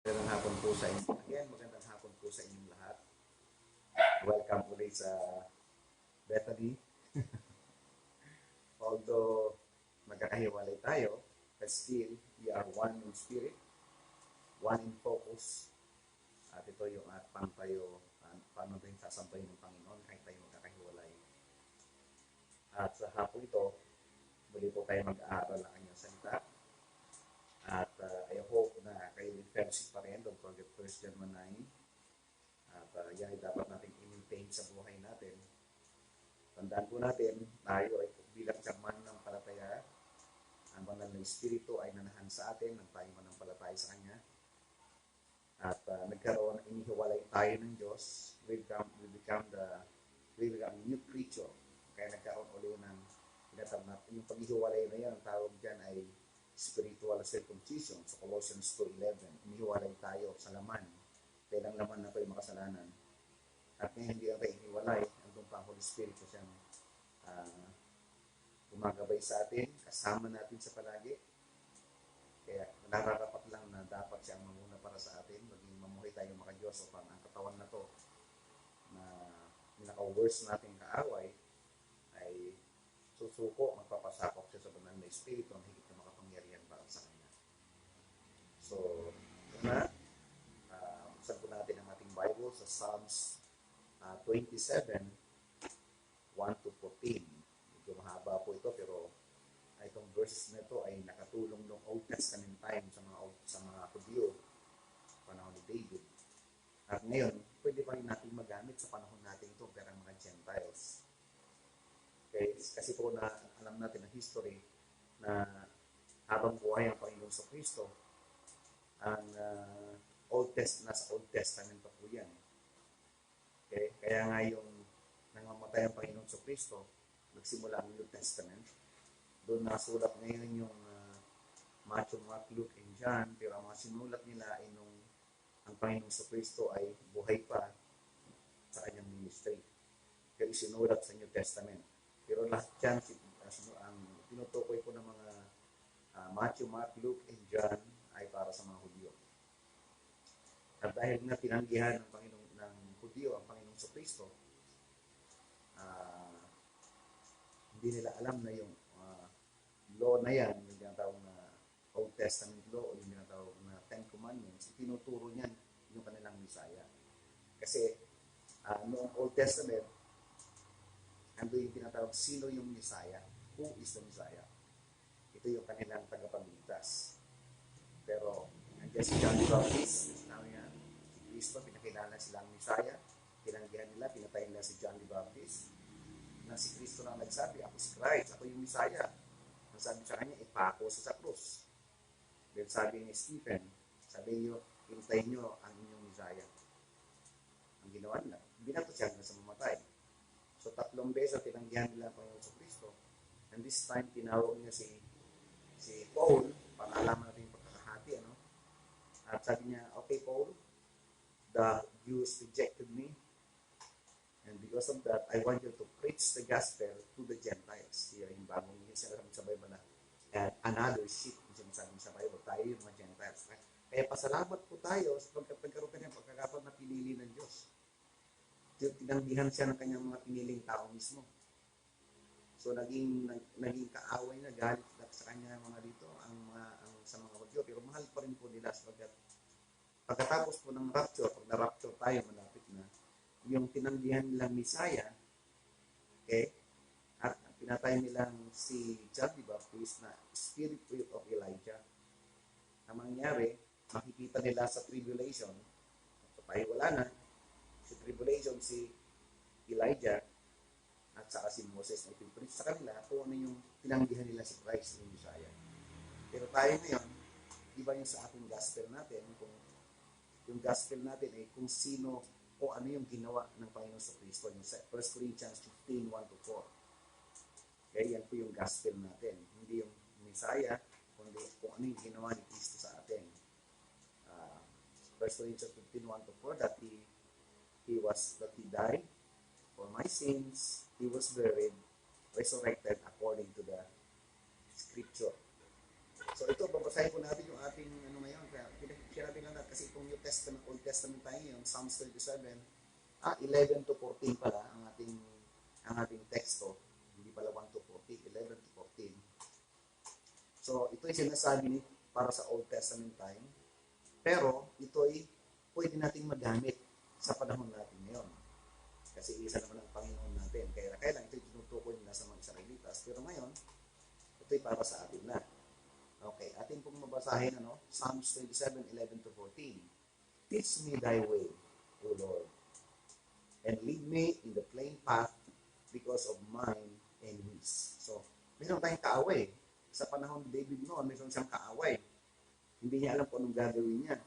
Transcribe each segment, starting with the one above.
Magandang hapon po sa inyo. Again, magandang hapon po sa inyong lahat. Welcome ulit sa Bethany. Although magkakahiwalay tayo, but still, we are one in spirit, one in focus. At ito yung pantayo, paano tayo sasampayin ng Panginoon kahit tayo magkakahiwalay. At sa hapon ito, muli po tayo mag-aaral ng kanyang salita. At I hope na kayo with fellowship pa rin. Don't forget 1 John 9. At yan ay dapat natin i-maintain sa buhay natin. Tandaan po natin, tayo ay bilang tiyangman ng palataya. Ang banal na Espiritu ay nanahan sa atin nang tayo manampalataya sa Kanya. At nagkaroon, inihiwalay tayo ng Diyos. We become a new creature. Kaya nagkaroon ulit ng tinatawag natin. Yung paghihiwalay na yan, ang tawag dyan ay spiritual circumcision. Sa Colossians 2:11, inihiwalay tayo sa laman. Kaya ang laman na ito ay makasalanan. At ngayon hindi natin iniwalay, andun pa ang Holy Spirit ko siyang gumagabay sa atin, kasama natin sa palagi. Kaya nararapat lang na dapat siyang manguna para sa atin, maging mamuhay tayong maka-Diyos upang ang katawan na to na pinaka-worst nating kaaway ay susuko, magpapasakop siya sa banal na Espiritu ang higit na makapangyarihan para sa Kanya. So, una, buksan po natin ang ating Bible sa Psalms 27, 1 to 14. Medyo mahaba po ito, pero itong verses na ito ay nakatulong ng Old Testament time sa mga Hudyo, panahon ni David. At ngayon, pwede pa rin natin magamit sa panahon natin ito para mga Gentiles. Okay? Kasi po na alam natin ang history na habang buhay ang Panginoon sa Kristo, ang nasa Old Testament pa po yan. Okay? Kaya nga yung nangamatay ang Panginoon sa Kristo, nagsimula ang New Testament. Doon nasulat ngayon yung Matthew, Mark, Luke, and John, pero ang mga sinulat nila ay nung ang Panginoon sa Kristo ay buhay pa sa kanyang ministry. Kaya sinulat sa New Testament. Pero lahat dyan, ang tinutukoy ko ng mga Matthew, Mark, Luke, and John ay para sa mga Hudyo. At dahil nga tinanggihan ng Panginoon ng Hudyo ang Panginoon sa Kristo, hindi nila alam na yung law na yan, yung tinatawag na Old Testament law o yung tinatawag na Ten Commandments, tinuturo niyan yung kanilang Messiah. Kasi noong Old Testament, ando yung tinatawag, sino yung Messiah? Who is the Messiah? Ito yung kanilang tagapagligtas. Pero nandiyan si John the Baptist, sabi nga, si Kristo, pinakilala silang Messiah, tinanggihan nila, pinatay nila si John the Baptist, na si Kristo lang nagsabi, ako si Christ, ako yung Messiah. Ang sabi sa kanya, ipako sa krus. Then sabi ni Stephen, sabi niyo, hintayin niyo ang inyong Messiah. Ang ginawa nila, binato siya hanggang sa mamatay. So 3 beses tinanggihan nila ang Panginoon sa Kristo. And this time, tinawag niya si Paul, para alaman natin yung pagkakahati. Ano? At sabi niya, okay Paul, the Jews rejected me. And because of that, I want you to preach the gospel to the Gentiles. Here yung bagong sinasabi sa Bible na another sheep, yung sinasabi sa Bible, tayo yung mga Gentiles. Kaya pasalamat po tayo sa pagkaroon kanyang pagkakataon na pinili ng Diyos. Tinanggihan siya ng kanyang mga piniling tao mismo. So naging kaaway na, galit sa kanya mga dito, sa mga Hudyo. Pero mahal pa rin po nila sapagkat pagkatapos po ng rapture, pag na-rapture tayo, malapit na, yung tinanggihan nilang Messiah, okay, at pinatay nilang si John the Baptist na spirit of Elijah. Ang mangyari, makikita nila sa tribulation, so tayo wala na, sa tribulation si Elijah at saka si Moses na ipipreach sa kanila kung ano yung tinanggihan nila si Christ, yung Messiah. Pero tayo ngayon, iba yung sa ating gospel natin, kung yung gospel natin ay kung sino o ano yung ginawa ng Panginoon sa Kristo. Yung 1 Corinthians 15, 1-4. Okay, yan po yung gospel natin. Hindi yung Messiah, kundi kung ano yung ginawa ni Kristo sa atin. 1 Corinthians 15, 1-4, that he died for my sins, he was buried, resurrected according to the scripture. So ito, babasahin po natin yung ating ano ngayon. Kaya sinabi lang natin kasi itong Old Testament tayo ngayon, Psalms 37, 11 to 14 pala ang ating teksto. Hindi pala 1 to 14, 11 to 14. So, ito ay sinasabi ni para sa Old Testament time. Pero, ito ay pwede nating magamit sa panahon natin ngayon. Kasi isa naman ang Panginoon natin. Kaya lang ito ay tinutukoy nila sa mga Israelitas. Pero ngayon, ito ay para sa atin na. Okay, atin pong mabasahin, Psalms 27:11 to 14. Teach me thy way, O Lord, and lead me in the plain path because of mine enemies. So, mayroon tayong kaaway. Sa panahon ni David noon, mayroon siyang kaaway. Hindi niya alam kung anong gagawin niya.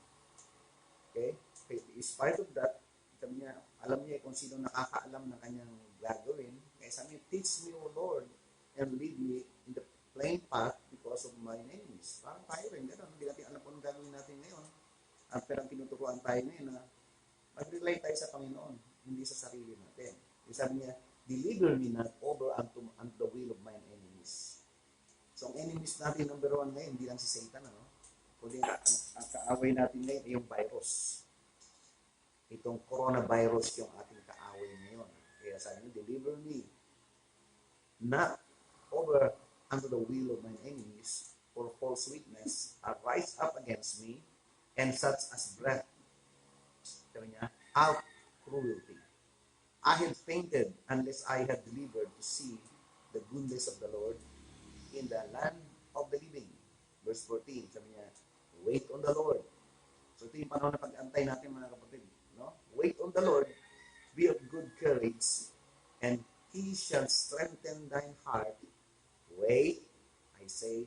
Okay? In spite of that, sabi niya, alam niya kung sino nakakaalam ng kanyang gagawin. Kaya sabi niya, teach me, O Lord, and lead me in the plain path because of my enemies. Parang tayo rin, gano'n. Hindi natin alam kung anong gagawin natin ngayon. At pero ang tinuturuan tayo ngayon na mag-rely tayo sa Panginoon, hindi sa sarili natin. Sabi niya, deliver me not over unto the will of mine enemies. So, ang enemies natin, number one ngayon, hindi lang si Satan, kundi ang kaaway natin ngayon ay yung virus. Itong coronavirus yung ating kaaway ngayon. Kaya sabi niya, deliver me not over unto the will of mine enemies, for false witness arise up against me, and such as breath, sabi niya, out cruelty. I had fainted unless I had delivered to see the goodness of the Lord in the land of the living. Verse 14, sabi niya, wait on the Lord. So ito yung panahon na pag-antay natin, mga kapatid. Wait on the Lord, be of good courage, and He shall strengthen thine heart. Wait, I say,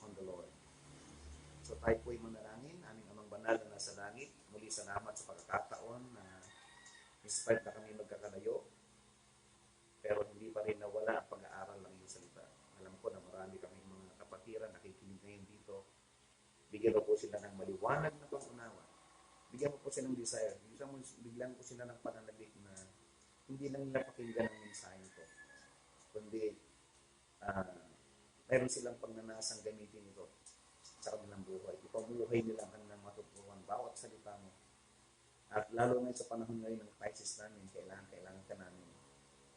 on the Lord. So tayo po'y manalangin, aming amang banal na nasa langit. Muli salamat sa pagkakataon na despite na kami magkakalayo, pero hindi pa rin nawala ang pag-aaral ng iyong salita. Alam ko na marami kaming mga kapatiran nakikinig ngayon dito. Bigyan mo po sila ng maliwanag na pangunawa. Bigyan mo po sila ng desire. Bigyan po sila ng pananabik na hindi lang nila pakinggan ang mensahe ito, kundi mayroon silang pagnanasang gamitin ito sa kanilang buhay. Ipamuhay nila ang kanilang matutunan bawat salita mo. At lalo ngayon sa panahon ngayon ng crisis namin, kailangan ka namin.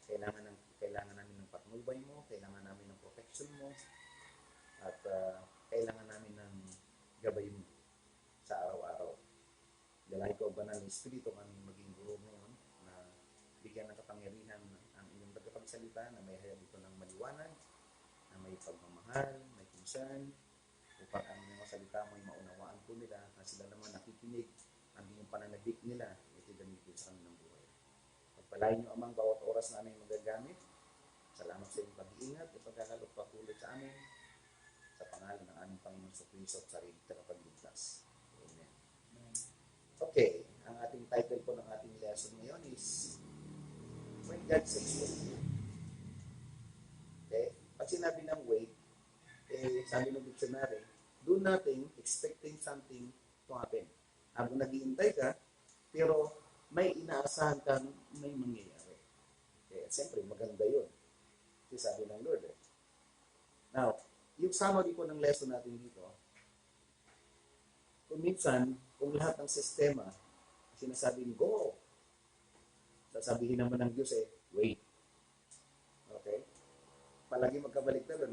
Kailangan namin ng patnubay mo, kailangan namin ng protection mo, at kailangan namin ng gabay mo sa araw-araw. Dalahi ko banal ng Espiritu kami maging guro ngayon na bigyan ng kapangyarihan ang inyong tagapagsalita na may hayag ito ng maliwanag, na may pagmamahal, may concern, upang ang mga salita mo ay maunawaan po nila na sila naman nakikinig ang inyong pananabik nila ito gamitin sa kanilang buhay. Pagpalain niyo amang bawat oras na aming magagamit. Salamat sa iyong pag-iingat at pagkakalot patuloy sa amin sa pangalan ng aming Panginoon sa Kristo at sarili tagapagligtas. Amen. Okay, ang ating title po ng ating lesson ngayon is When God Says Wait. Okay? Pag sinabi ng wait, sabi ng dictionary, do nothing expecting something to happen. Habang naghihintay ka, pero may inaasahan kang may mangyayari. Okay? At siyempre, maganda yun. Kasi sabi ng Lord. Now, yung summary po ng lesson natin dito, kung minsan, kung lahat ng sistema, sinasabing go, sasabihin naman ng Diyos wait. Okay? Palagi magkabaliktad,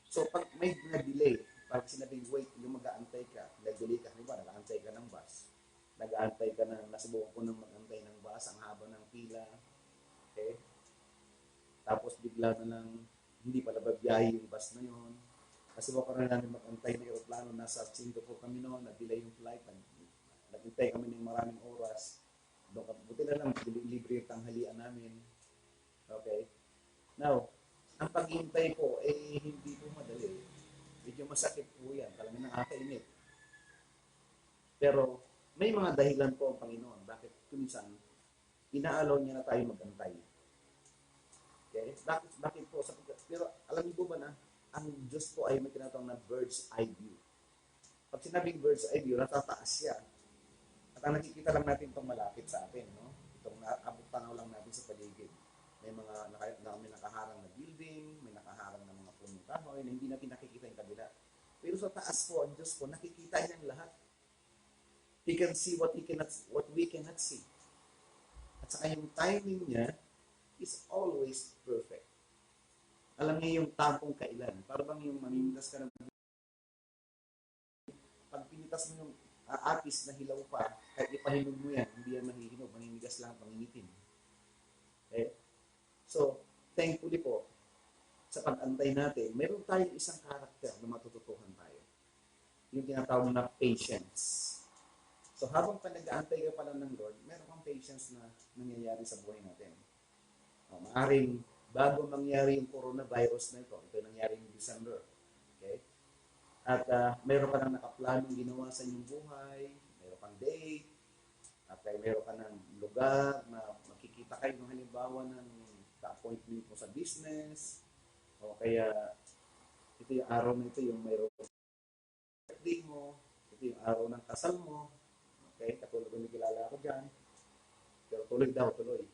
So, pag may na-delay, pag sinabing wait, yung mag-aantay ka, nag-delay ka, diba, nag-aantay ka ng bus, nag-aantay ka ng, nasubukan ko ng mag-aantay ng bus, ang haba ng pila, okay? Tapos bigla na lang, hindi pala babiyahe yung bus na yun. Kasi baka na namin mag-antay na aeroplano, nasa Singapore kami noon, na-delay yung flight, nag-antay kami ng maraming oras. Buti na lang, libre yung tanghalian namin. Okay? Now, ang paghihintay po, hindi po madali. Medyo masakit po yan, talagang nakakainit. Pero, may mga dahilan po ang Panginoon. Bakit minsan, inaalaw niya na tayo mag-antay. Okay? Bakit po? Pero alam niyo po ba na ang Diyos po ay may tinatawag na bird's eye view. Pag sinabing bird's eye view, natataas siya. At ang nakikita lang natin itong malapit sa atin, itong abot tanaw lang natin sa paligid. May mga may nakaharang na building, may nakaharang na mga punong kahoy na hindi natin nakikita yung kabila. Pero sa taas po, ang Diyos po, nakikita niya ang lahat. He can see what we cannot see. At saka yung timing niya is always perfect. Alam niya yung tampong kailan. Para bang yung mamimitas ka ng pag pinitas mo yung apis na hilaw pa, kahit ipahinog mo yan, hindi yan mahihinog, maninigas lang, panginitin. Okay? So, thankfully po, sa pag-antay natin, meron tayong isang karakter na matututuhan tayo. Yung tinatawag na patience. So, habang nag-aantay ka pala ng Lord, meron kang patience na nangyayari sa buhay natin. Maaring bago mangyari yung coronavirus na ito nangyari yung December. Okay? At meron ka nang nakaplanong ginawa sa inyong buhay, meron kang date, at meron ka ng lugar na makikita kayo ng halimbawa ng ka-appointment mo sa business, o kaya ito yung araw na ito yung mayroon birthday mo, ito yung araw ng kasal mo, okay, katulad kung kilala ako dyan, pero tuloy daw, tuloy.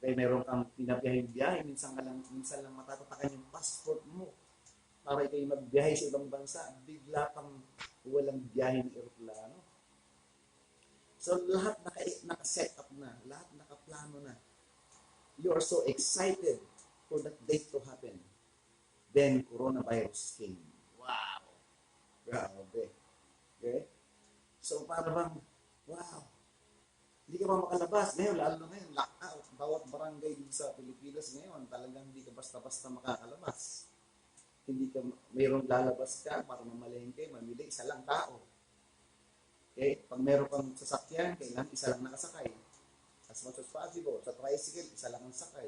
Okay, meron kang pinabiyahing-biyahe, minsan lang matatatakan yung passport mo para kayo magbiyahe sa ibang bansa, bigla pang walang biyahe ng eroplano. So, lahat naka-set up na, lahat nakaplano na. You are so excited for that date to happen. Then, coronavirus came. Wow! Grabe. Okay? So, para bang, wow, hindi ka pa makalabas. Ngayon, lalo na ngayon, lockout. Bawat barangay dito sa Pilipinas ngayon, talagang hindi ka basta-basta makakalabas. Hindi ka, mayroong lalabas ka para mamalengke, mamili, isa lang tao. Okay? Pag meron kang sasakyan, kailangan isa lang nakasakay. As much as possible. Sa tricycle, isa lang ang sakay.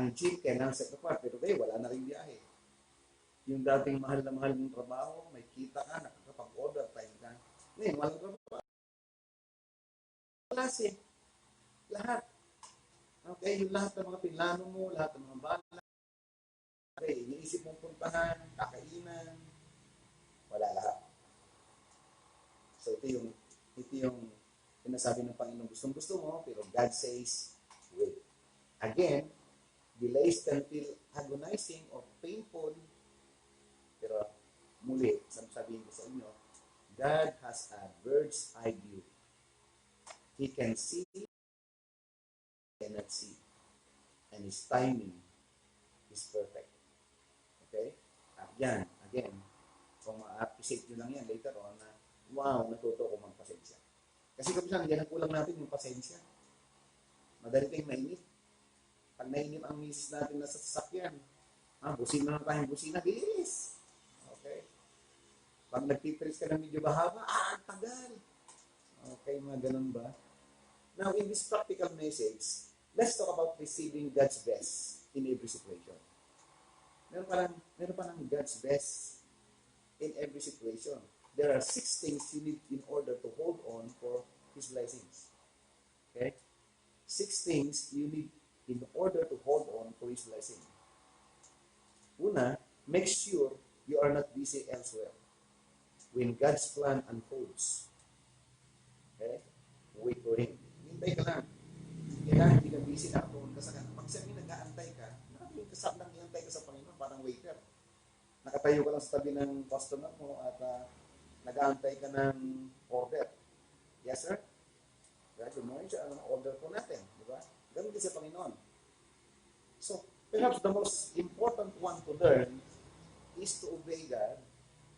Ang jeep, kailangan set apart. Pero kayo, wala na rin biyahe. Yung dating mahal na mahal mong trabaho, may kita ka, nakakapag-order, time ka. Ngayon, walang trabaho. Klase. Lahat. Okay, yung lahat ng mga pinlano mo, lahat ng mga bala, okay, iniisip mong puntahan, kakainan, wala lahat. So ito yung sinasabi ng Panginoon, gusto mo, pero God says, wait. Again, delays can feel agonizing or painful, pero muli, sabihin ko sa inyo, God has a bird's eye view. He can see, cannot see. And His timing is perfect. Okay? Again, kung ma-appreciate nyo lang yan later on na, wow, natuto ko magpasensya. Kasi kapag yan ang kulang natin yung pasensya. Madali tayong mainit. Pag nainip ang misis natin na sa sasakyan, busina na tayong busina, bilis. Okay? Pag nagtitris ka ng medyo bahaba, tagal. Okay, mga ganun ba? Now, in this practical message, let's talk about receiving God's best in every situation. Meron pa ng God's best in every situation. There are 6 things you need in order to hold on for His blessings. Okay? 6 things you need in order to hold on for His blessing. Una, make sure you are not busy elsewhere when God's plan unfolds. Okay? Wait for Him. Hintay ka lang. Kailangan hindi ka busy, nakatuon ka sa kanya. Pag sabi nag-aantay ka, nag-aantay ka sa Panginoon, parang waiter. Nakatayo ka lang sa tabi ng customer mo at nag-aantay ka ng order. Yes, sir? Good morning, sir. Anong order po natin? Di ba? Ganun din sa Panginoon. So, perhaps the most important one to learn is to obey God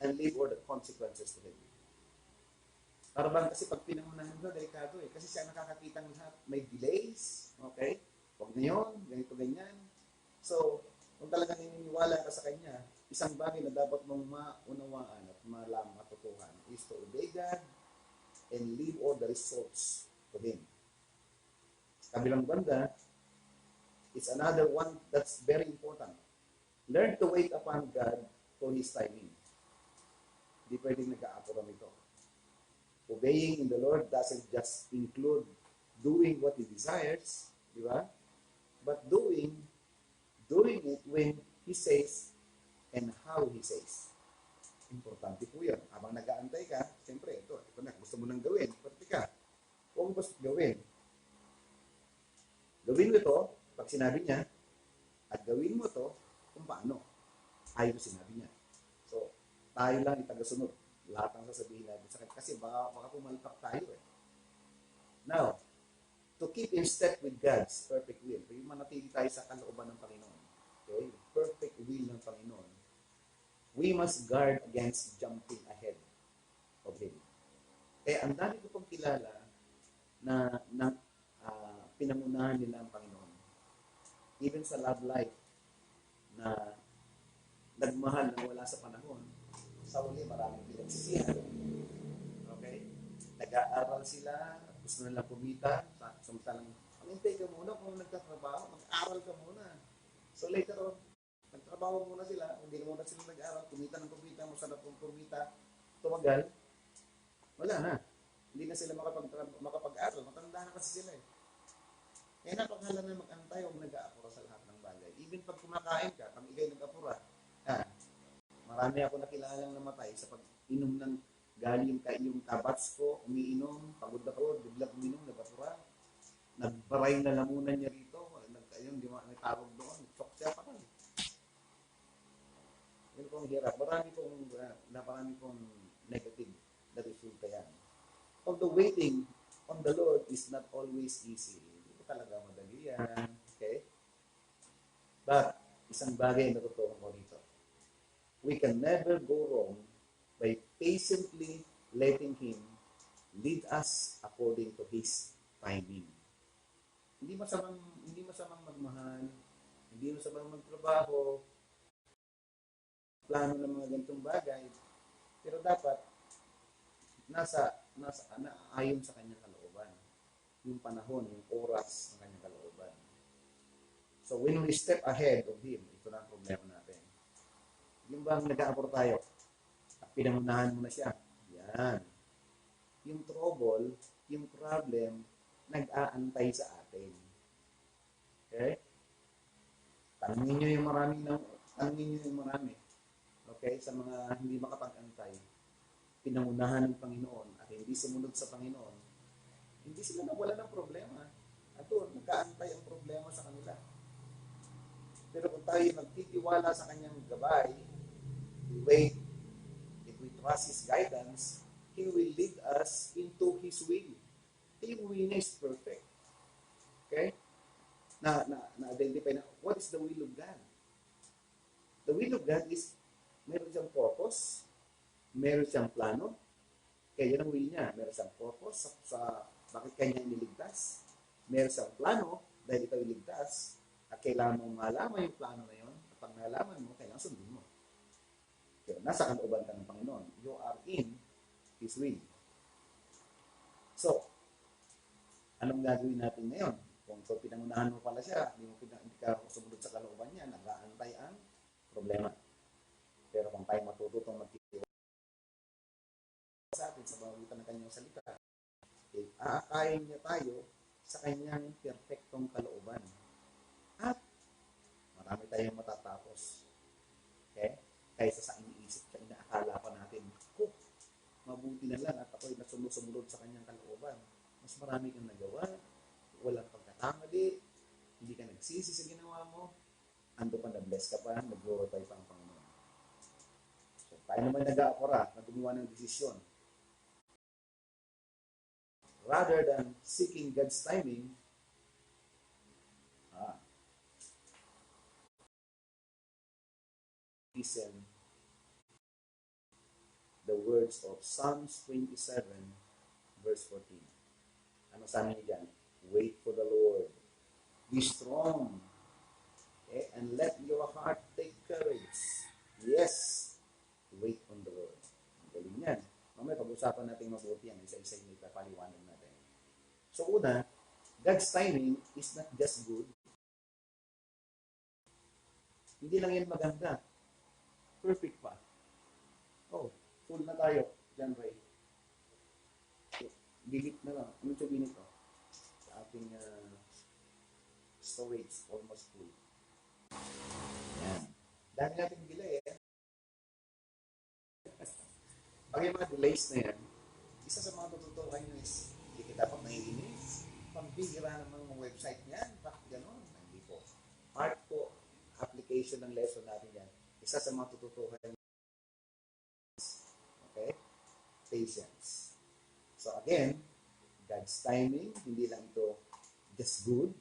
and live all the consequences to Him. Para bang kasi pag pinangunahan mo, delikado eh. Kasi siya nakakakita ng lahat. May delays, okay? Huwag na yun, ganito, ganyan. So, kung talaga naniniwala ka sa Kanya, isang bagay na dapat mong maunawaan at matutuhan is to obey God and leave all the results to Him. Sa kabilang banda, it's another one that's very important. Learn to wait upon God for His timing. Hindi pwedeng nag-aapuran ito. Obeying in the Lord doesn't just include doing what He desires, di ba? But doing it when He says and how He says. Importante po yun. Habang nag-aantay ka, siyempre, ito na, gusto mo nang gawin. Pwede ka. Huwag mo basta gawin. Gawin mo ito, pag sinabi niya, at gawin mo ito, kung paano. Ayaw sinabi niya. tayo lang itagasunod. Lahat ang sasabihin natin sa kanya. Kasi baka pumalpak tayo eh. Now, to keep in step with God's perfect will, yung manatili tayo sa kalooban ng Panginoon. Okay? Perfect will ng Panginoon. We must guard against jumping ahead of Him. Kaya ang dami ko pong kilala na pinangunahan nila ang Panginoon. Even sa love life na nagmahal na wala sa panahon, sa uli maraming pinagsisihan. Okay? Nag-aaral sila, gusto nilang kumita, samantalang, magintay ka muna kung nagtatrabaho, mag-aaral ka muna. So later on, nagtrabaho muna sila, hindi muna sila nag-aaral, kumita ng kumita, masarap kong kumita, tumagal, wala na. Hindi na sila makapag-aral, matanda na kasi sila eh. Kaya napakahalaga na mag-antay, huwag nag-aapura sa lahat ng bagay. Even pag kumakain ka, pag ikay nag-apura, marami ako nakilalang namatay sa pag-inom ng galing yung tabats ko, umiinom, pagod ako, bigla uminom, nag-apura. Nagbaray na lamunan niya rito, ayun, di may tawag doon, chok siya pa rin. Yun pong hirap. Marami pong negative na resulta yan. Although waiting on the Lord is not always easy. Hindi ko talaga madali yan. Okay? But, isang bagay na totoo ko dito. We can never go wrong by patiently letting Him lead us according to His timing. Hindi masamang magmahal, hindi masamang magtrabaho, plano ng mga ganitong bagay, pero dapat ayon sa kanyang kalooban. Yung panahon, yung oras ng kanyang kalooban. So when we step ahead of Him, ito na ang problema natin. Yung bang nag-aapor tayo, at pinangunahan mo na siya. Yan. Yung trouble, yung problem, nag-aantay sa atin. Okay? Tanungin nyo yung marami. Okay? Sa mga hindi makapag-antay, pinangunahan ng Panginoon at hindi sumunod sa Panginoon, hindi sila nawala ng problema. At doon, nag-aantay ang problema sa kanila. Pero kung tayo nagtitiwala sa kanyang gabay, we wait, if we trust His guidance, He will lead us into His will. Yung will niya is perfect. Okay? Na-identify na, what is the will of God? The will of God is, meron siyang purpose, meron siyang plano, kaya yun ang will niya. Meron siyang purpose sa bakit kanya iniligtas, meron siyang plano dahil ikaw iligtas, at kailangan mong malaman yung plano na yun, at pag nalaman mo, kailangan sundin mo. Pero nasa kalooban ka ng Panginoon. You are in His will. So, anong gagawin natin ngayon? Kung pinangunahan mo pala siya, hindi ka sumunod sa kalooban niya, nag-aantay ang problema. Pero kung tayo matututong magtitiwala sa atin sa pamagitan ng kanyang salita, aakayin niya tayo sa kanyang perfectong kalooban. At marami tayong matatapos. Okay? Kaysa sa iniisip siya, inaakala pa natin, mabuti na lang at ako'y nasumunod sa kanyang kalooban. Mas marami kang nagawa, walang pagkakamali, hindi ka nagsisi sa ginawa mo, ando pa na-bless ka pa, nag-glorify pa ang Panginoon. So, tayo naman nag-aapura, na gumawa ng desisyon. Rather than seeking God's timing, listen the words of Psalms 27, verse 14. Ano sabi niya dyan? Wait for the Lord. Be strong. Okay? And let your heart take courage. Yes, wait on the Lord. Ang galing yan. Mamaya pag-usapan natin mabuti yan. Isa-isa yung ipapaliwanag natin. So una, God's timing is not just good. Hindi lang yan maganda. Perfect pa. Oh, full na tayo. Diyan, Ray. Delete na lang. Anong sabihin ito? Sa ating storage, almost full. Yan. Dahil natin delay eh. Pag yung mga delays na yan, isa sa mga tututukan nyo is, hindi kita dapat naiinis. Pambihira ng mga website niyan, bakit gano'n? Hindi po. Part po, application ng lesson natin yan. Isa sa mga tututukan patience. So again, God's timing, hindi lang ito just good,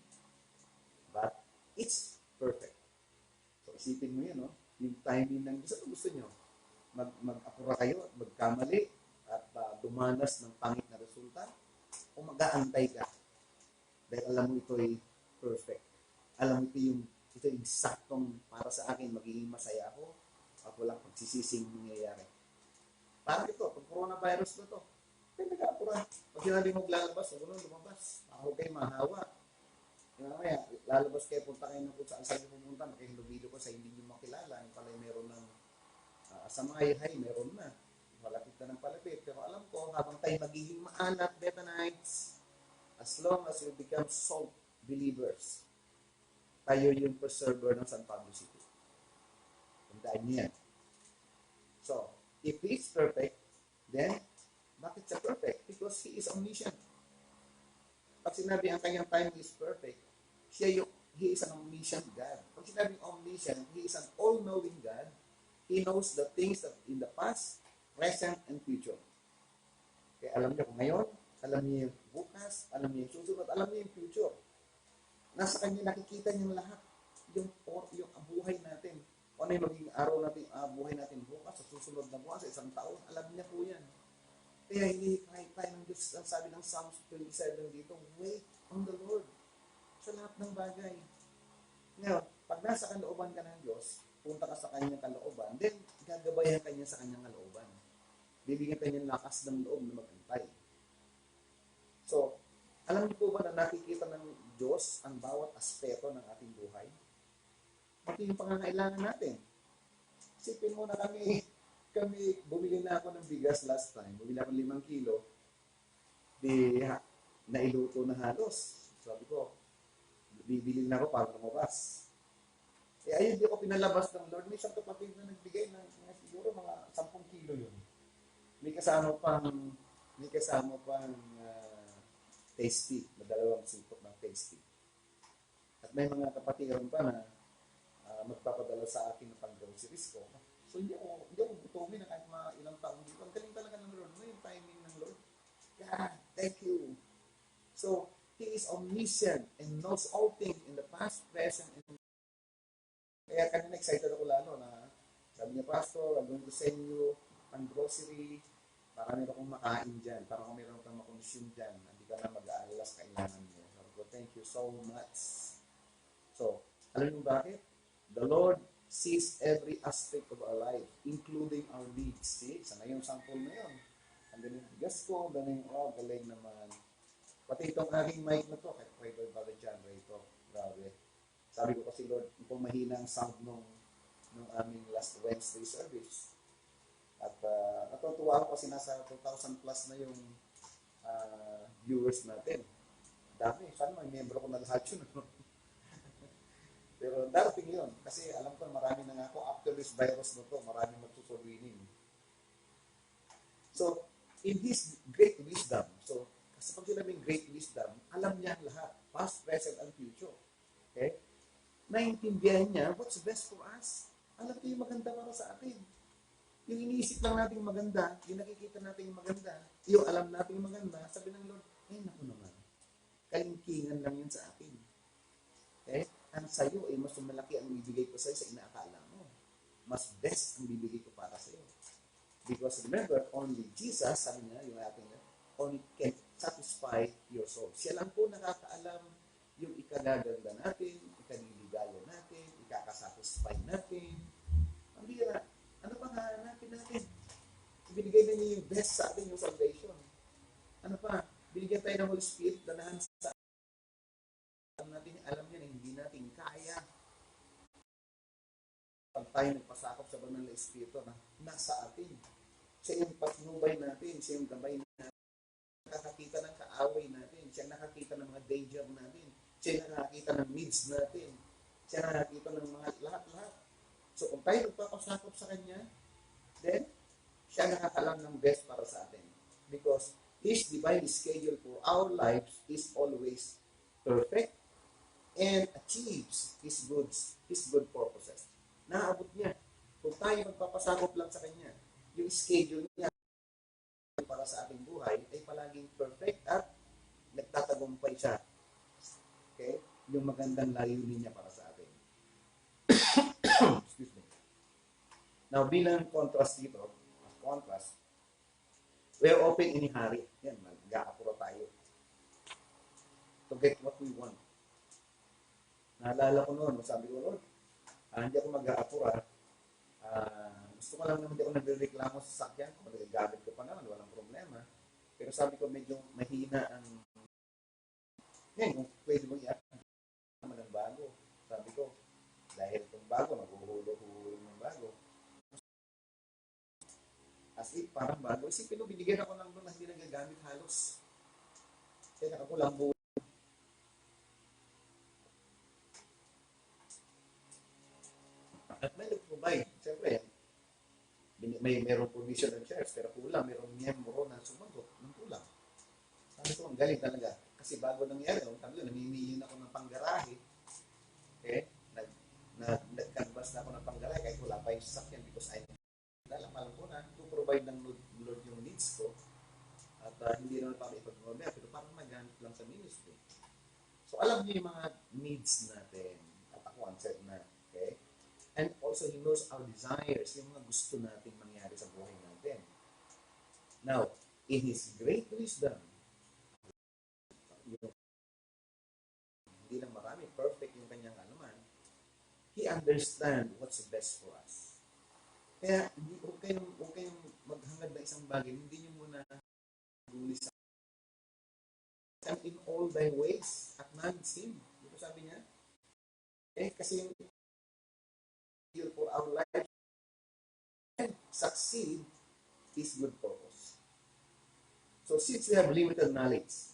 but it's perfect. So isipin mo yun, no? Yung timing ng gusto nyo. Mag-apura kayo at magkamali at dumanas ng pangit na resulta o mag-aantay ka dahil alam mo ito ay perfect. Alam mo ito yung eksaktong para sa akin, magiging masaya ako at walang pagsisising nangyayari. Parang ito, pag coronavirus na to, kaya nag-aapura. Pag sinabi mo lalabas, huwag nung lumabas. Ako kayo mahawa. Kaya lalabas kayo, punta kayo kung saan pumunta, makihilubilo ko sa hindi nyo makilala. Yung pala meron ng sa Mayahay, meron na. Malapit na ng palapit. Pero alam ko, habang tayo magiging maalat, Betanites, as long as you become salt believers, tayo yung preserver ng San Pablo City. Tandaan niyo yan. So, if He is perfect, then, bakit siya perfect? Because He is omniscient. Pag sinabi ang kanyang time is perfect, He is an omniscient God. Pag sinabi omniscient, He is an all-knowing God. He knows the things that in the past, present, and future. Kaya alam niyo kung ngayon, alam niyo yung bukas, alam niyo yung susunod, alam niyo yung future. Nasa kanya nakikita niyo lahat. Yung buhay natin. Kung ano yung magiging araw natin, buhay natin bukas, sa susunod na bukas, sa isang taon, alam niya po yan. Kaya hinihikayat tayo ng Diyos. Ang sabi ng Psalms 27 dito, wait on the Lord sa lahat ng bagay. Ngayon, pag nasa kalooban ka ng Diyos, punta ka sa kanyang kalooban, then gagabayan ka niya sa kanyang kalooban. Bibigyan ka niya lakas ng loob na magantay. So, alam niyo po ba na nakikita ng Diyos ang bawat aspeto ng ating buhay? Pati yung pangangailangan natin. Isipin mo na kami bumili na ako ng bigas last time. Bumili ako 5 kilo. Nailuto na halos. Sabi ko, bibili na ako para lumabas. Ayun, di ako pinalabas ng Lord. May isang kapatid na nagbigay ng siguro mga 10 kilo yun. May kasama pang tasty, na 2 supot ng tasty. At may mga kapatiran pa na magpapadala sa akin ng pang-groceries ko. So hindi ako gutumin na kahit mga ilang taon dito. Ang galing talaga ng Lord. Ano yung timing ng Lord? God, thank you. So, He is omniscient and knows all things in the past, present, and kaya kanina excited ako lalo na sabi niya, Pastor, I'm going to send you ang grocery para meron kong makain dyan, para kung meron kang makonsume dyan, hindi ka na mag-aalala sa kailangan mo. Sabi ko, thank you so much. So, alam niyo bakit? The Lord sees every aspect of our life, including our needs. See? Sana yung sample na yun. Ang galing bigas ko, galing naman. Pati itong aking mic na to, kaya pray by Brother John Rayto. Grabe. Sabi ko kasi, Lord, kung mahina ang sound nung aming last Wednesday service. At natutuwa ako kasi nasa 2,000 plus na yung viewers natin. Dami. Sana may membro ko na lahat yun. Pero darating yun. Kasi alam ko marami na nga ako, after this virus na to, marami magsusurwining. So, in His great wisdom, so, kasi pag sinabing great wisdom, alam niya lahat, past, present, and future. Okay? Naintindihan niya, what's best for us? Alam niya yung maganda para sa atin. Yung iniisip lang natin yung maganda, yung nakikita natin yung maganda, yung alam natin yung maganda, sabi ng Lord, naku naman, kalingkingan lang yun sa akin. Okay? Ang sa'yo ay mas malaki ang bibigay ko sa'yo sa inaakala mo. Mas best ang bibigay ko para sa'yo. Because remember, only Jesus, sabi niya, yung ating only can satisfy your soul. Siya lang po nakakaalam yung ikagaganda natin, ikaliligaya natin, ikakasatisfy natin. Ang bira, ano bang hahanapin natin? Ibinigay na niya yung best sa atin, yung salvation. Ano pa? Binigyan tayo ng Holy Spirit, danahan sa natin, alam niya na hindi natin kaya. Pag tayo nagpasakop sa banal na Espiritu na nasa atin, siya yung patnubay natin, siya yung gabay natin, nakakita ng kaaway natin, siya nakakita ng mga danger natin, siya nakakita ng needs natin, siya nakakita ng mga lahat-lahat. So kung tayo nagpapasakop sa Kanya, then siya nakakalam ng best para sa atin. Because His divine schedule for our lives is always perfect and achieves His good purposes. Naabot niya. Kung tayo magpapasakop lang sa Kanya, yung schedule niya, nagtatagumpay siya. Okay? Yung magandang layunin niya para sa atin. Excuse me. Now, bilang contrast dito, we are open in a hurry. Yan, mag-aapura tayo to get what we want. Naalala ko noon, sabi ko, Lord, hindi ako mag-aapura. Gusto ko lang naman hindi ako nagreklamo sa sakyan ko. Magagamit ko pa naman, walang problema. Pero sabi ko, medyo mahina ang... Yan, kung pwede mong i-apply naman ang bago. Sabi ko, dahil itong bago, maghuhulo-hulo ng bago. As if, parang bago. Isipin mo, binigyan ako ng doon na hindi nagagamit halos. Kaya nakakulang buo. At may nag-provide. Siyempre, mayroong provision ng shares, pero kulang, mayroong miyembro na sumagot ng kulang. Sabi ko, ang galing talaga. Kasi bago nangyari, sabi ko, namimilin ako ng panggarahe. Okay? Nag-canvas na ako ng panggarahe kahit wala pa yung sasakyan because alam ko na to provide ng Lord yung needs ko. At hindi naman para ipag-provide, pero parang magamit lang sa ministry. So, alam niyo yung mga needs natin. At ako, answered na. Okay? And also, He knows our desires, yung mga gusto nating mangyari sa buhay natin. Now, in His great wisdom, hindi lang marami, perfect yung kanyang alaman, He understands what's the best for us. Kaya, huwag kayong maghangad na isang bagay, hindi nyo muna gulis sa and in all thy ways, acknowledge Him. Dito sabi niya, kasi yung for our life and succeed is good purpose. So since we have limited knowledge,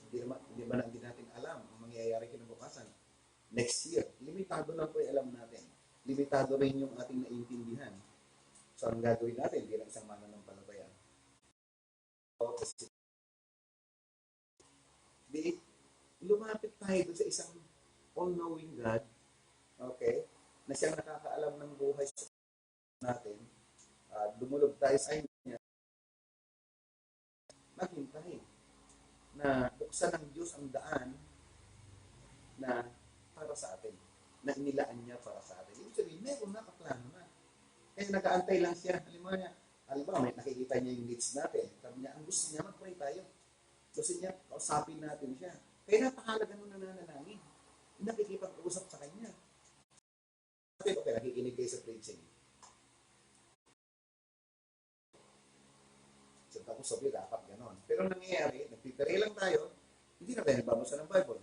hindi natin alam ang mangyayari kinabukasan. Next year, limitado lang po yung alam natin. Limitado rin yung ating naiintindihan. So ang gagawin natin bilang isang mananampalataya. Lumapit tayo doon sa isang all-knowing God, okay, na siyang nakakaalam ng buhay natin, dumulog tayo sa Kanya, maghintay na buksan ng Diyos ang daan na para sa atin, na inilaan niya para sa atin. Ibig sabihin, meron na kaplano na. Kaya nag-aantay lang siya. Halimbawa, may nakikita niya yung needs natin. Sabi niya, ang gusto niya, mag-pray tayo. Gusto niya, kausapin natin siya. Kaya napakalaga nung nananalangin. Nakikipag-usap sa Kanya. Okay, nakikinig kayo sa preaching. So, tapos sabi, dapat ganon. Pero nangyayari, nagpipere lang tayo, hindi na tayo nagbabasa ng Bible.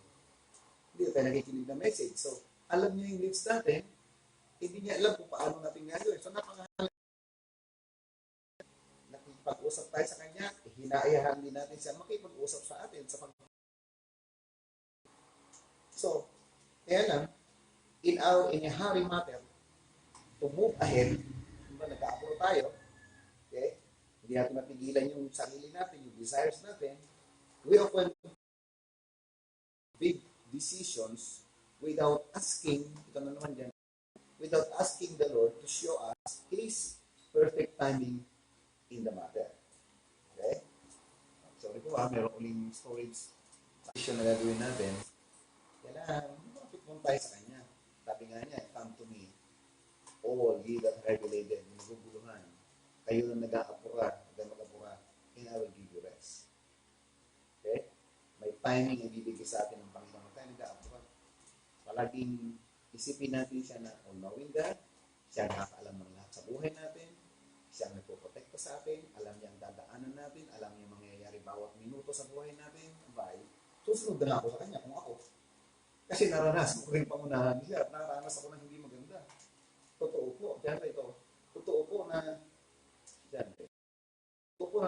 Hindi na tayo nakikinig ng message. So, alam niya yung needs natin, hindi niya alam kung paano natin gagawin. So, napakahalaga. Nakipag-usap tayo sa Kanya, hinaayahan din natin siya makipag-usap sa atin. So, kaya lang, in a hurry matter, to move ahead, nag-a-upload tayo, okay? Hindi natin mapigilan yung sarili natin, yung desires natin. We often big decisions without asking, ito na naman dyan, without asking the Lord to show us His perfect timing in the matter. Okay? Sorry po meron uling storage session na gagawin natin. Kailangan, mapit mong tayo sa Kanya. Sabi nga niya, come to me, all ye that are heavy laden, naguguluhan. Kayo na nag-aapura, and I will give you rest. Okay? May timing ang bibigay sa atin ng Panginoon. Tayo nag-aapura. Palaging isipin natin siya na all-knowing God, siya nakakaalam ng lahat sa buhay natin, siya ang nagpoprotekta sa atin, alam niya ang dadaanan natin, alam niya ang mangyayari bawat minuto sa buhay natin. Abay, susunod na ako sa Kanya kung ako. Kasi naranasan ko rin pangunahan niya at naranasan ko na hindi maganda. Totoo po, dyan ito. Totoo po na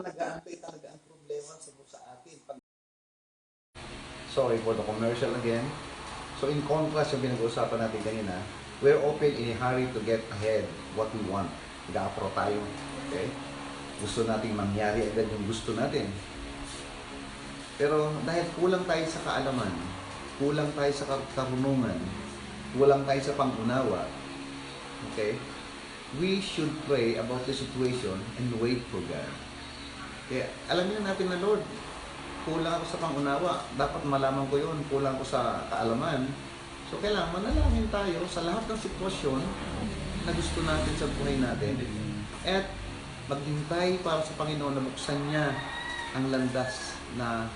nag-aantay talaga ang problema sa atin. Sorry for the commercial again. So in contrast yung pinag-uusapan natin kanina, we're open in a hurry to get ahead what we want. Nag-apro tayo. Okay? Gusto nating mangyari agad yung gusto natin. Pero dahil kulang tayo sa kaalaman, kulang tayo sa karunungan, kulang tayo sa pangunawa, okay? We should pray about the situation and wait for God. Kaya alam niyo natin na Lord, kulang ako sa pangunawa. Dapat malaman ko yun. Kulang ko sa kaalaman. So, kailangan manalangin tayo sa lahat ng sitwasyon na gusto natin sa buhay natin. At maghintay para sa Panginoon na buksan niya ang landas na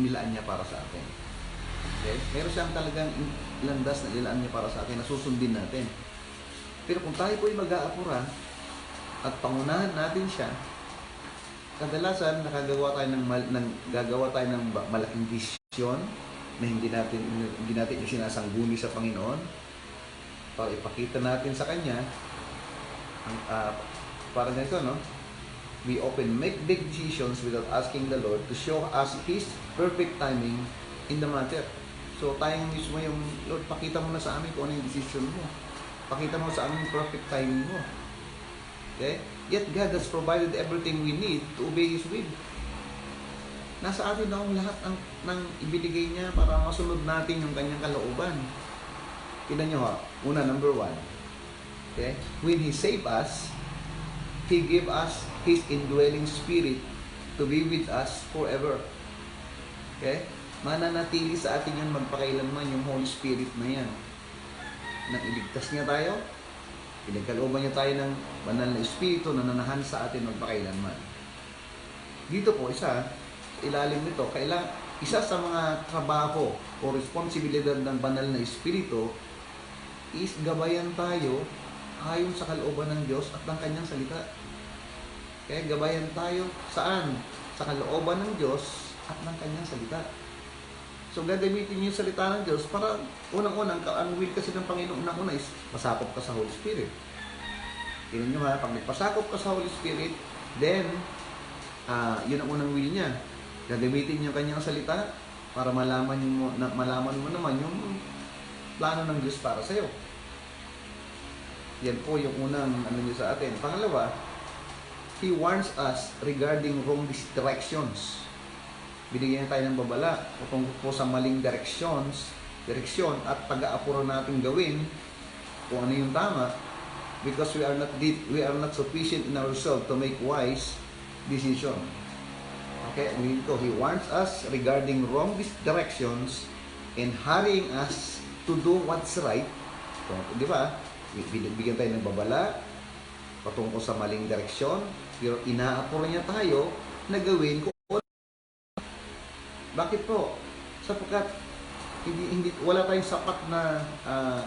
nilaan niya para sa atin. Okay? Meron siyang talagang landas na nilaan niya para sa atin na susundin natin. Pero kung tayo po'y mag-aapura at pangunahan natin siya, kadalasan gagawa tayo ng malaking desisyon na hindi natin yung sinasangguni sa Panginoon para ipakita natin sa Kanya ang parang ganito, no? We often make big decisions without asking the Lord to show us His perfect timing in the matter. So tayong mismo yung, Lord, pakita mo na sa amin kung ano yung decision mo. Pakita mo sa amin yung perfect timing mo. Okay? Yet God has provided everything we need to obey His will. Nasa atin na ang lahat ng ibinigay niya para masunod natin yung kanyang kalooban. Tignan nyo ha. Una, number 1. Okay? When He saved us, He gave us His indwelling spirit to be with us forever. Okay? Mananatili sa atin yan magpakailanman yung Holy Spirit na yan. Nang iligtas niya tayo, pinagkalooban niya tayo ng banal na Espiritu na nanahan sa atin magpakailanman. Dito po, ilalim nito, isa sa mga trabaho o responsibilidad ng banal na Espiritu is gabayan tayo ayon sa kalooban ng Diyos at ng Kanyang salita. Kaya gabayan tayo saan? Sa kalooban ng Diyos at ng Kanyang salita. So gagamitin niyo yung salita ng Diyos para unang-unang, ang will kasi ng Panginoon unang-una is pasakop ka sa Holy Spirit. Tingnan nyo ha, pag nagpasakop ka sa Holy Spirit, then yun ang unang will niya. Gagamitin niyo kanyang salita para malaman mo naman yung plano ng Diyos para sa iyo. Yan po yung unang niyo sa atin. Pangalawa, He warns us regarding wrong directions. Binigyan tayo ng babala tungkol po sa maling direksyon at pag-aapuro natin gawin kung ano yung tama, because we are not sufficient in ourselves to make wise decision. Okay, He warns us regarding wrong directions and hurrying us to do what's right. So, di ba? Bigyan tayo ng babala patungkol sa maling direksyon, pero inaapura niya tayo na gawin kung bakit po? Sapagkat wala tayong sapat na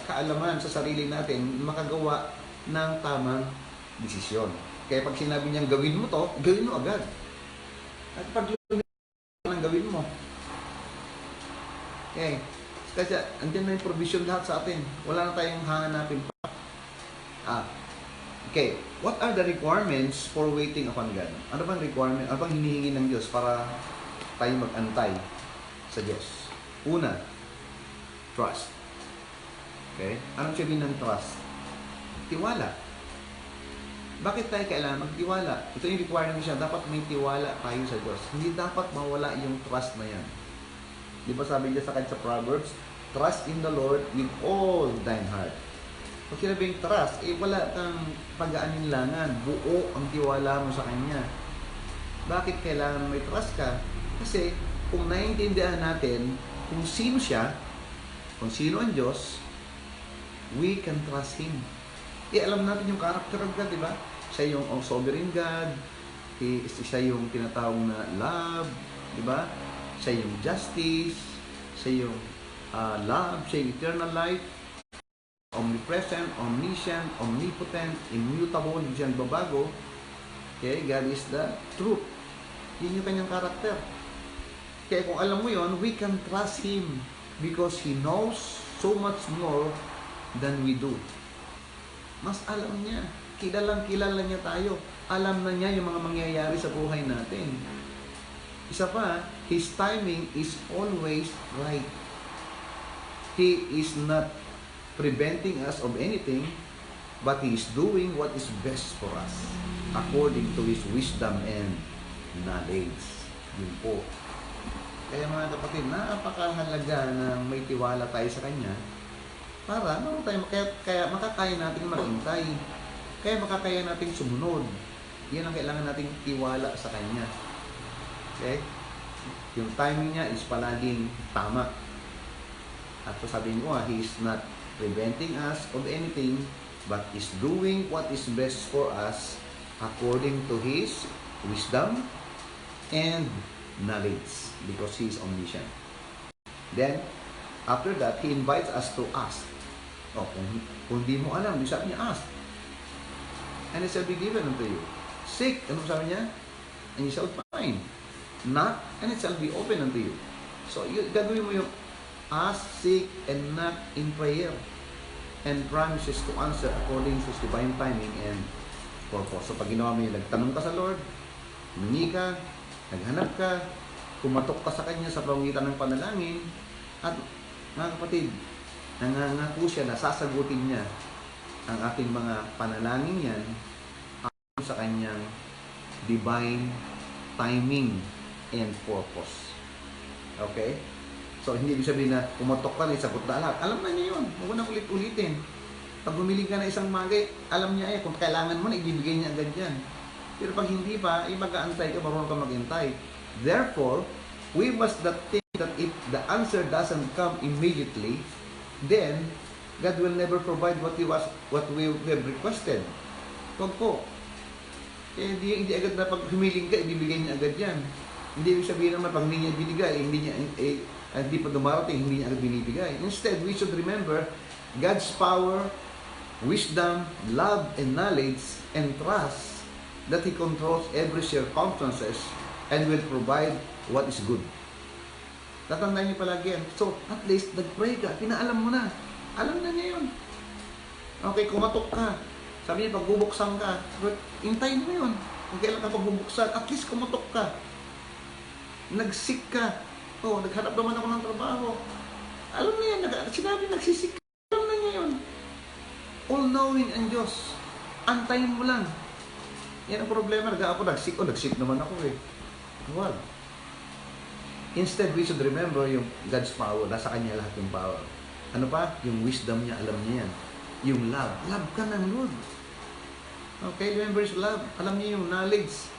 kaalaman sa sarili natin makagawa ng tamang desisyon. Kaya pag sinabi niyang gawin mo to, gawin mo agad. At pag gawin mo. Okay. Kasi andyan na yung provision lahat sa atin. Wala na tayong hanapin pa. Okay. What are the requirements for waiting upon God? Ano bang requirement? Ano bang hinihingi ng Diyos para tayo mag-antay sa Diyos? Una, trust. Okay? Anong sabihin ng trust? Tiwala. Bakit tayo kailangan magtiwala? Ito yung requirement siya. Dapat may tiwala tayo sa Diyos. Hindi dapat mawala yung trust na yan. Di ba sabi niya sa Proverbs, trust in the Lord with all thine heart. Pag sinabing trust, wala kang pag-aalinlangan. Buo ang tiwala mo sa Kanya. Bakit kailangan may trust ka? Kasi kung naiintindihan natin kung sino siya, kung sino ang Diyos, we can trust Him. Alam natin yung character of God, di ba? Siya yung sovereign God, siya yung tinatawag na love, di ba? Siya yung justice, siya yung love, siya yung eternal life, omnipresent, omniscient, omnipotent, immutable, hindi siya nagbabago. Okay, God is the truth. Yun yung kanyang character. Kaya kung alam mo yon, we can trust Him because He knows so much more than we do. Mas alam niya. Kilala niya tayo. Alam na niya yung mga mangyayari sa buhay natin. Isa pa, His timing is always right. He is not preventing us of anything, but He is doing what is best for us according to His wisdom and knowledge. Yun po. Kaya mga kapatid, napakahalaga na may tiwala tayo sa Kanya para kaya makakaya nating maghintay. Kaya makakaya nating sumunod. Yan ang kailangan nating tiwala sa Kanya. Okay? Yung timing niya is palaging tama. At sasabihin ko, He is not preventing us of anything, but is doing what is best for us according to His wisdom and knowledge, because He is omniscient. Then, after that, He invites us to ask. Kung di mo alam, di sabi niya, ask. And it shall be given unto you. Seek, ano sabi niya? And you shall find. Knock, and it shall be open unto you. So, gagawin mo yung ask, seek, and knock in prayer. And promises to answer according to His divine timing and purpose. So, pag ginawa mo yung nagtanong ka sa Lord, humingi ka, naghanap ka, kumatok ka sa Kanya sa pamamagitan ng panalangin, at mga kapatid, nangangako siya na sasagutin niya ang ating mga panalangin yan ayon sa Kanyang divine timing and purpose. Okay? So, hindi ibig sabihin na kumatok ka na, isagot na lahat. Alam na niya yun. Huwag na ulit-ulitin. Pag humiling ka na isang bagay, alam niya kung kailangan mo na, ibibigay niya agad yan. Pero pag hindi pa, mag-aantay ka, marunong ka maghintay. Therefore, we must not think that if the answer doesn't come immediately, then God will never provide what we have requested. Huwag po. Hindi agad na pag humiling ka, ibibigay niya agad yan. Hindi ibig sabihin naman pag hindi niya binigay, hindi pa dumarating, hindi niya agad binibigay. Instead, we should remember God's power, wisdom, love, and knowledge, and trust that He controls every circumstances and will provide what is good. Tatandaan niyo palagi yan. So, at least, nag-pray ka, pinaalam mo na. Alam na niya yun. Okay, kumatok ka. Sabi niya, pag bubuksan ka, hintayin mo yun. Kung kailan ka pagbubuksan, at least kumatok ka. Nagsik ka. Naghanap naman ako ng trabaho. Alam niya, sinabi, nagsisik ka. Alam na niya yun. All-knowing ang Diyos. Antayin mo lang. Yan ang problema. Nagsik naman ako eh. Huwag. Instead, we should remember yung God's power. Nasa Kanya lahat yung power. Ano pa? Yung wisdom niya, alam niya yan. Yung love. Love ka ng Lord. Okay, remember His love. Alam niya yung knowledge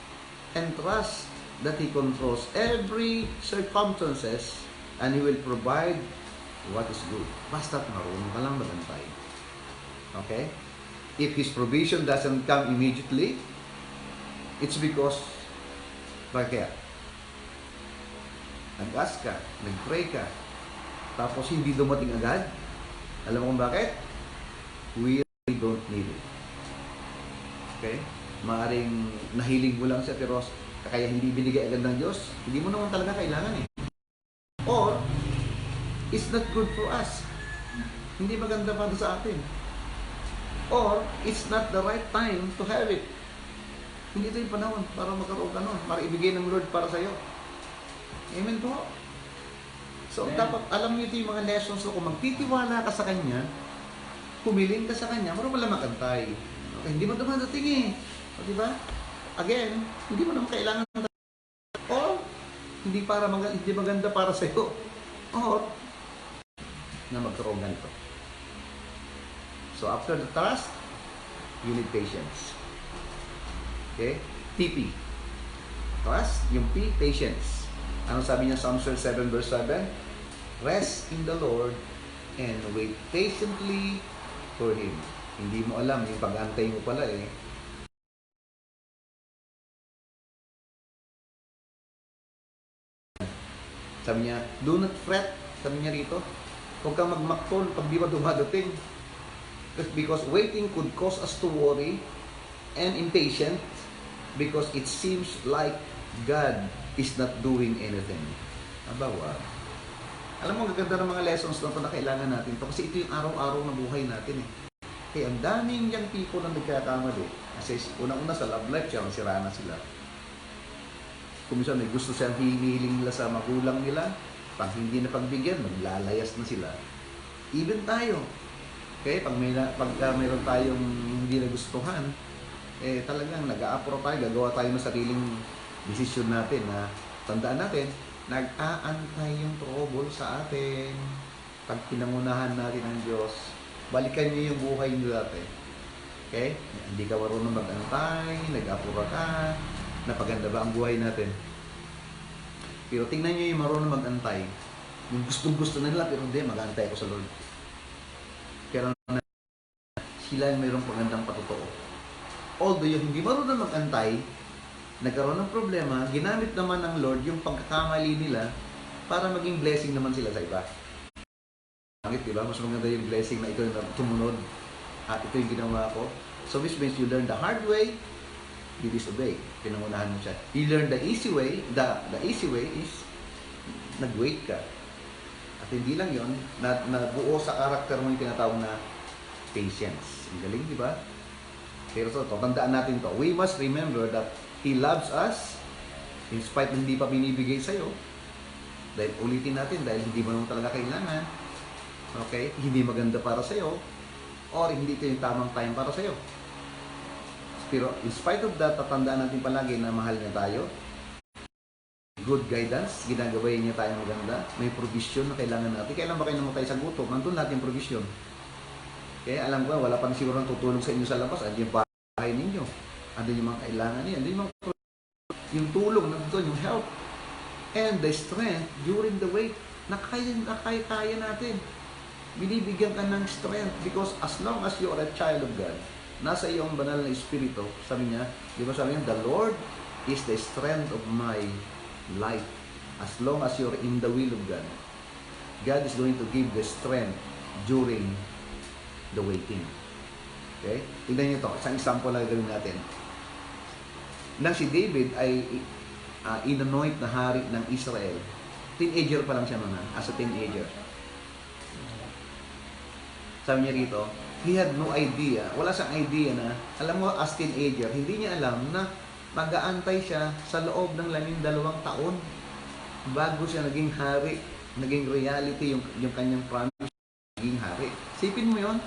and trust that He controls every circumstances and He will provide what is good. Basta't marunong ka lang magantay. Okay? If His provision doesn't come immediately, it's because bakit? Nag-ask ka, nag-pray ka, tapos hindi dumating agad. Alam mo kung bakit? We really don't need it. Okay? Maaring nahiling mo lang siya, pero kaya hindi binigay agad ng Diyos, hindi mo naman talaga kailangan eh. Or, it's not good for us. Hindi maganda para sa atin. Or, it's not the right time to have it. Hindi ito yung panahon para magkaroon ka nun, para ibigay ng Lord para sa'yo. Amen po. So, dapat alam niyo ito yung mga lessons. So, kung magtitiwala ka sa Kanya, humiling ka sa Kanya, marunong lang makantay. Okay, hindi mo dumadating eh. O, diba? Again, hindi mo naman kailangan o hindi maganda para sa iyo. O na magkaroon ganito. So, after the trust, you need patience. Okay? TP. Trust, yung P, patience. Ano sabi niya sa Psalm 7 verse 7? Rest in the Lord and wait patiently for Him. Hindi mo alam, yung pag-antay mo pala eh. Sabi niya, do not fret. Sabi niya rito, huwag kang magmakton pag di ba dumadating. Because waiting could cause us to worry and impatient because it seems like God is not doing anything. Abawa. Alam mo, ang gaganda ng mga lessons na ito na kailangan natin ito kasi ito yung araw-araw na buhay natin eh. Kaya ang daming young people na nagkakamali. Kasi unang-una sa love life, sira na sila. Kung minsan may gusto siyang hinihiling nila sa magulang nila, pag hindi na pagbigyan, maglalayas na sila. Even tayo. Okay? Pag mayroon tayong hindi nagustuhan, talagang nag-a-appro tayo, gagawa tayo ng sariling desisyon natin na tandaan natin, nag-aantay yung trouble sa atin. Pag pinangunahan natin ang Diyos, balikan niyo yung buhay niyo dati. Okay? Hindi ka marunong mag-antay, nag-apura ka, napaganda ba ang buhay natin? Pero tingnan nyo yung marunong mag-antay. Yung gustong-gusto na nila, pero hindi, mag-antay ako sa Lord. Pero sila yung mayroong pagandang patotoo. Although yung hindi marunong mag-antay, nagkaroon ng problema, ginamit naman ng Lord yung pagkakamali nila para maging blessing naman sila sa iba. Bakit, diba? Mas maganda yung blessing na ito yung tumunod at ito yung ginawa ko. So which means you learn the hard way, you disobey. Pinangunahan mo siya. You learn the easy way, the easy way is nag-wait ka. At hindi lang yun, nabuo sa karakter mo yung tinatawag na patience. Ang galing, di ba? Pero so, tandaan natin to. We must remember that He loves us in spite na hindi pa binibigay sa'yo. Dahil ulitin natin, dahil hindi mo naman talaga kailangan. Okay? Hindi maganda para sa'yo. Or hindi ito yung tamang time para sa'yo. Pero in spite of that, tatandaan natin palagi na mahal niya tayo. Good guidance, ginagawin niya tayo maganda. May provision na kailangan natin. Kailan ba kayo namatay sa gutom? Nandun natin yung provision. Kaya alam ko, wala pa siguro nang tutulong sa inyo sa labas. Andun yung bahay ninyo. Andun yung mga kailangan niyo. Andun yung tulong nandun, yung help. And the strength during the wait. Nakaya natin. Binibigyan ka ng strength because as long as you are a child of God, nasa iyong banal na espiritu, sabi niya, di ba sabi niya, the Lord is the strength of my life. As long as you're in the will of God, God is going to give the strength during the waiting. Okay? Tignan niyo ito. Isang example lang gawin natin. Nang si David ay inanoint na hari ng Israel, teenager pa lang siya naman, as a teenager. Sabi niya rito, he had no idea, wala siyang idea na, alam mo, as teenager, hindi niya alam na mag-aantay siya sa loob ng 12 taon bago siya naging hari, naging reality yung kanyang promise, naging hari. Sipin mo yon.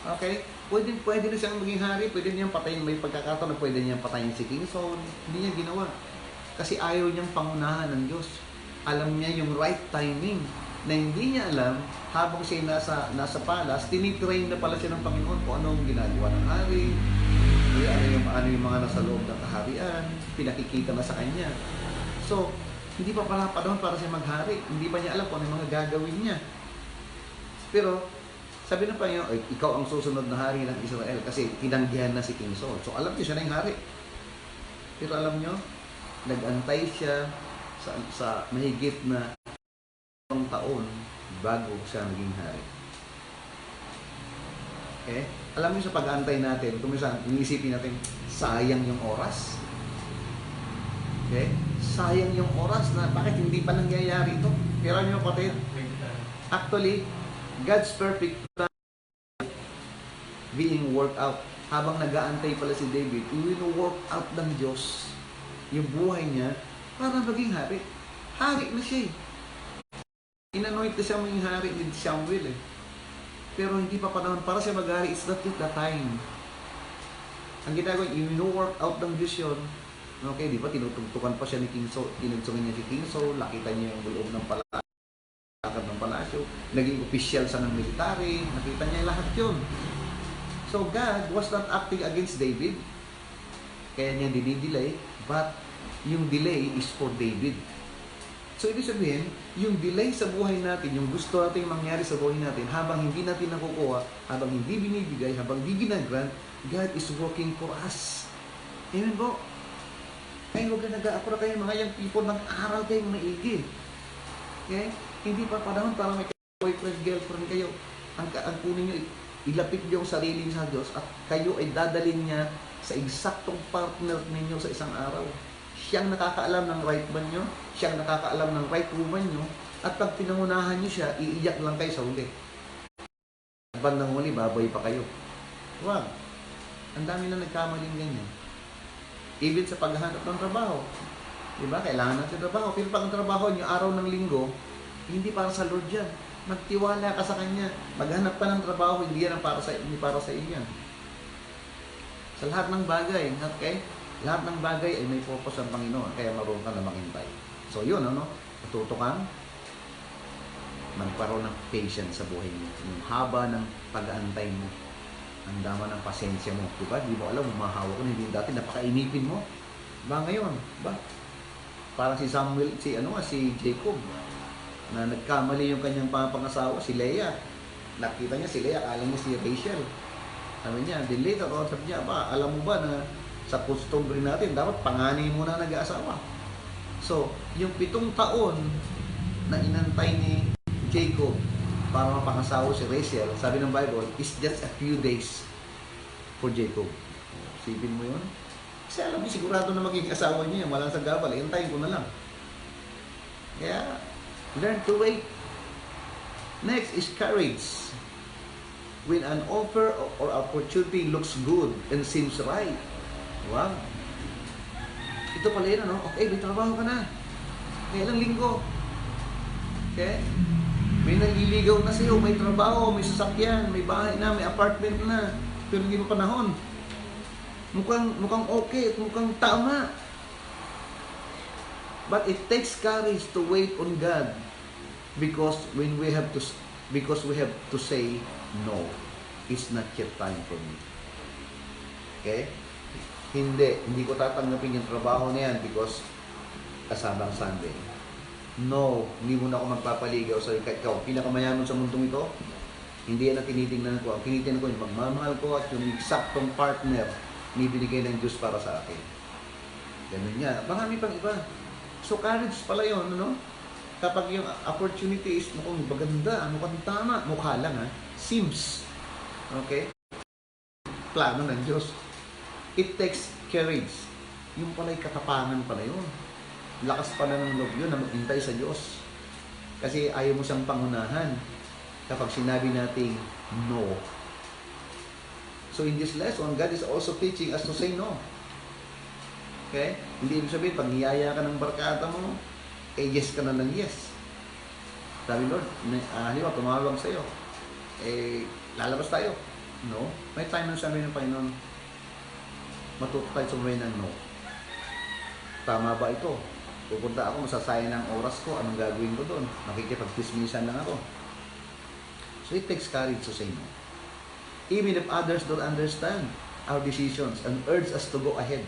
Okay? Pwede na siyang maging hari, pwede niyang patayin, may pagkakataon na pwede niyang patayin si King Saul. Hindi niya ginawa. Kasi ayaw niyang pangunahan ng Diyos. Alam niya yung right timing na hindi niya alam habang siya nasa palace, tinitrain na pala siya ng Panginoon kung anong ginagawa ng hari, ano yung mga nasa loob ng kaharian, pinakikita na sa kanya. So, hindi pa pala panahon para siya maghari. Hindi pa niya alam kung ano yung mga gagawin niya. Pero, sabi ng Panginoon, ikaw ang susunod na hari ng Israel kasi tinanggihan na si King Saul. So, alam niyo siya na yung hari. Pero alam niyo, nag-antay siya sa mahigit na taon bago siya naging hari. Okay? Alam niyo sa pag-aantay natin, kung minsan, iniisipin natin, sayang yung oras. Okay? Sayang yung oras na bakit hindi pa nangyayari ito. Pero alam niyo, kapatid, actually, God's perfect plan being worked out. Habang nag-aantay pala si David, i-work out ng Diyos yung buhay niya para maging hari. Hari na siya eh. Inanoint na siya maging hari ni Samuel eh. Pero hindi pa panahon para siya mag-hari. It's not yet the time. Ang ginagawa, i-work out ng Diyos yun. Okay, di ba? Tinutugtukan pa siya ni King Saul. Tinugtungan niya si King Saul. Nakita niya yung loob ng palasyo. Naging official sa ng military. Nakita niya lahat yun. So God was not acting against David. Kaya niya dinidelay. But yung delay is for David. So ibig sabihin, yung delay sa buhay natin, yung gusto natin mangyari sa buhay natin, habang hindi natin nakukuha, habang hindi binibigay, habang hindi ginagrant, God is working for us. Amen po? Kaya huwag na nag-aapura kayo mga young people, mag-aral kayong maigi. Okay? Hindi pa panahon para may boyfriend, girlfriend kayo. Ang kunin nyo, ilapit nyo ang sarili sa Diyos at kayo ay dadalhin niya sa eksaktong partner ninyo sa isang araw. Siyang nakakaalam ng right man nyo, siyang nakakaalam ng right woman nyo, at pag pinangunahan nyo siya, iiyak lang kayo sa huli. Bandang huli, baboy pa kayo. Wag. Ang dami na nagkamaling ganyan. Even sa paghahanap ng trabaho. Diba? Kailangan natin trabaho. Pero pag ang trabaho nyo, araw ng linggo, hindi para sa Lord yan. Magtiwala ka sa Kanya. Maghanap ka ng trabaho, hindi yan para sa iyo yan. Sa lahat ng bagay, okay? Lahat ng bagay ay may purpose ang Panginoon, kaya marunong ka na maghintay. So yun, matuto kang magkaroon ng patience sa buhay mo. Yung haba ng pag-aantay mo, ang dama ng pasensya mo. Diba? Di mo alam, humahawa ko, hindi dati napakainipin mo. Ba ngayon? Ba? Parang si Samuel, si Jacob, na nagkamali yung kanyang pangasawa, si Leah. Nakita niya si Leah, akala niya si Rachel. Sabi niya, then later on, sabi niya, alam mo ba na sa customary natin, dapat panganay muna nag-aasawa. So, yung 7 taon na inantay ni Jacob para mapangasawa si Rachel, sabi ng Bible, is just a few days for Jacob. Sipin mo yun? Kasi alam mo, sigurado na magiging asawa niya, walang sagabal, intayin ko na lang. Kaya, learn to wait. Next is courage. When an offer or opportunity looks good and seems right. Wow. Ito pala yun, ano? Okay, may trabaho ka na. Ilang linggo. Okay? May naliligaw na sa'yo, may trabaho, may sasakyan, may bahay na, may apartment na. Pero hindi mo panahon. Mukhang okay, mukhang tama. But it takes courage to wait on God because we have to say no. It's not yet time for me. Okay? Hindi ko tatanggapin yung trabaho na yan because kasabang Sunday. No, hindi mo na ako magpapaligaw sa ikaw. Pinakamayaman sa mundong ito, hindi yan ang tinitingnan ko. Ang tinitingnan ko yung magmamahal ko at yung eksaktong partner ni binigay ng Diyos para sa akin. Ganun yan. Marami pang iba. So courage pala yun, ano? Kapag yung opportunity is mukhang maganda, mukhang tama, mukha lang ha, seems. Okay? Plano ng Diyos. It takes courage. Yung pala'y katapangan pala yun. Lakas pala ng loob yun na maghintay sa Diyos. Kasi ayaw mo siyang pangunahan kapag sinabi nating no. So in this lesson, God is also teaching us to say no. Okay? Hindi ibig sabihin, pag niyaya ka ng barkada mo, yes ka na ng yes. Sabi Lord, halimbawa, tumawag sa'yo, lalabas tayo. No? May time na sabi ng Panginoon, matuto tayo sumay ng no. Tama ba ito? Pupunta ako, masasayang ng oras ko, anong gagawin ko doon? Makikipag-dismissan lang ako. So it takes courage to say no. Even if others don't understand our decisions and urge us to go ahead.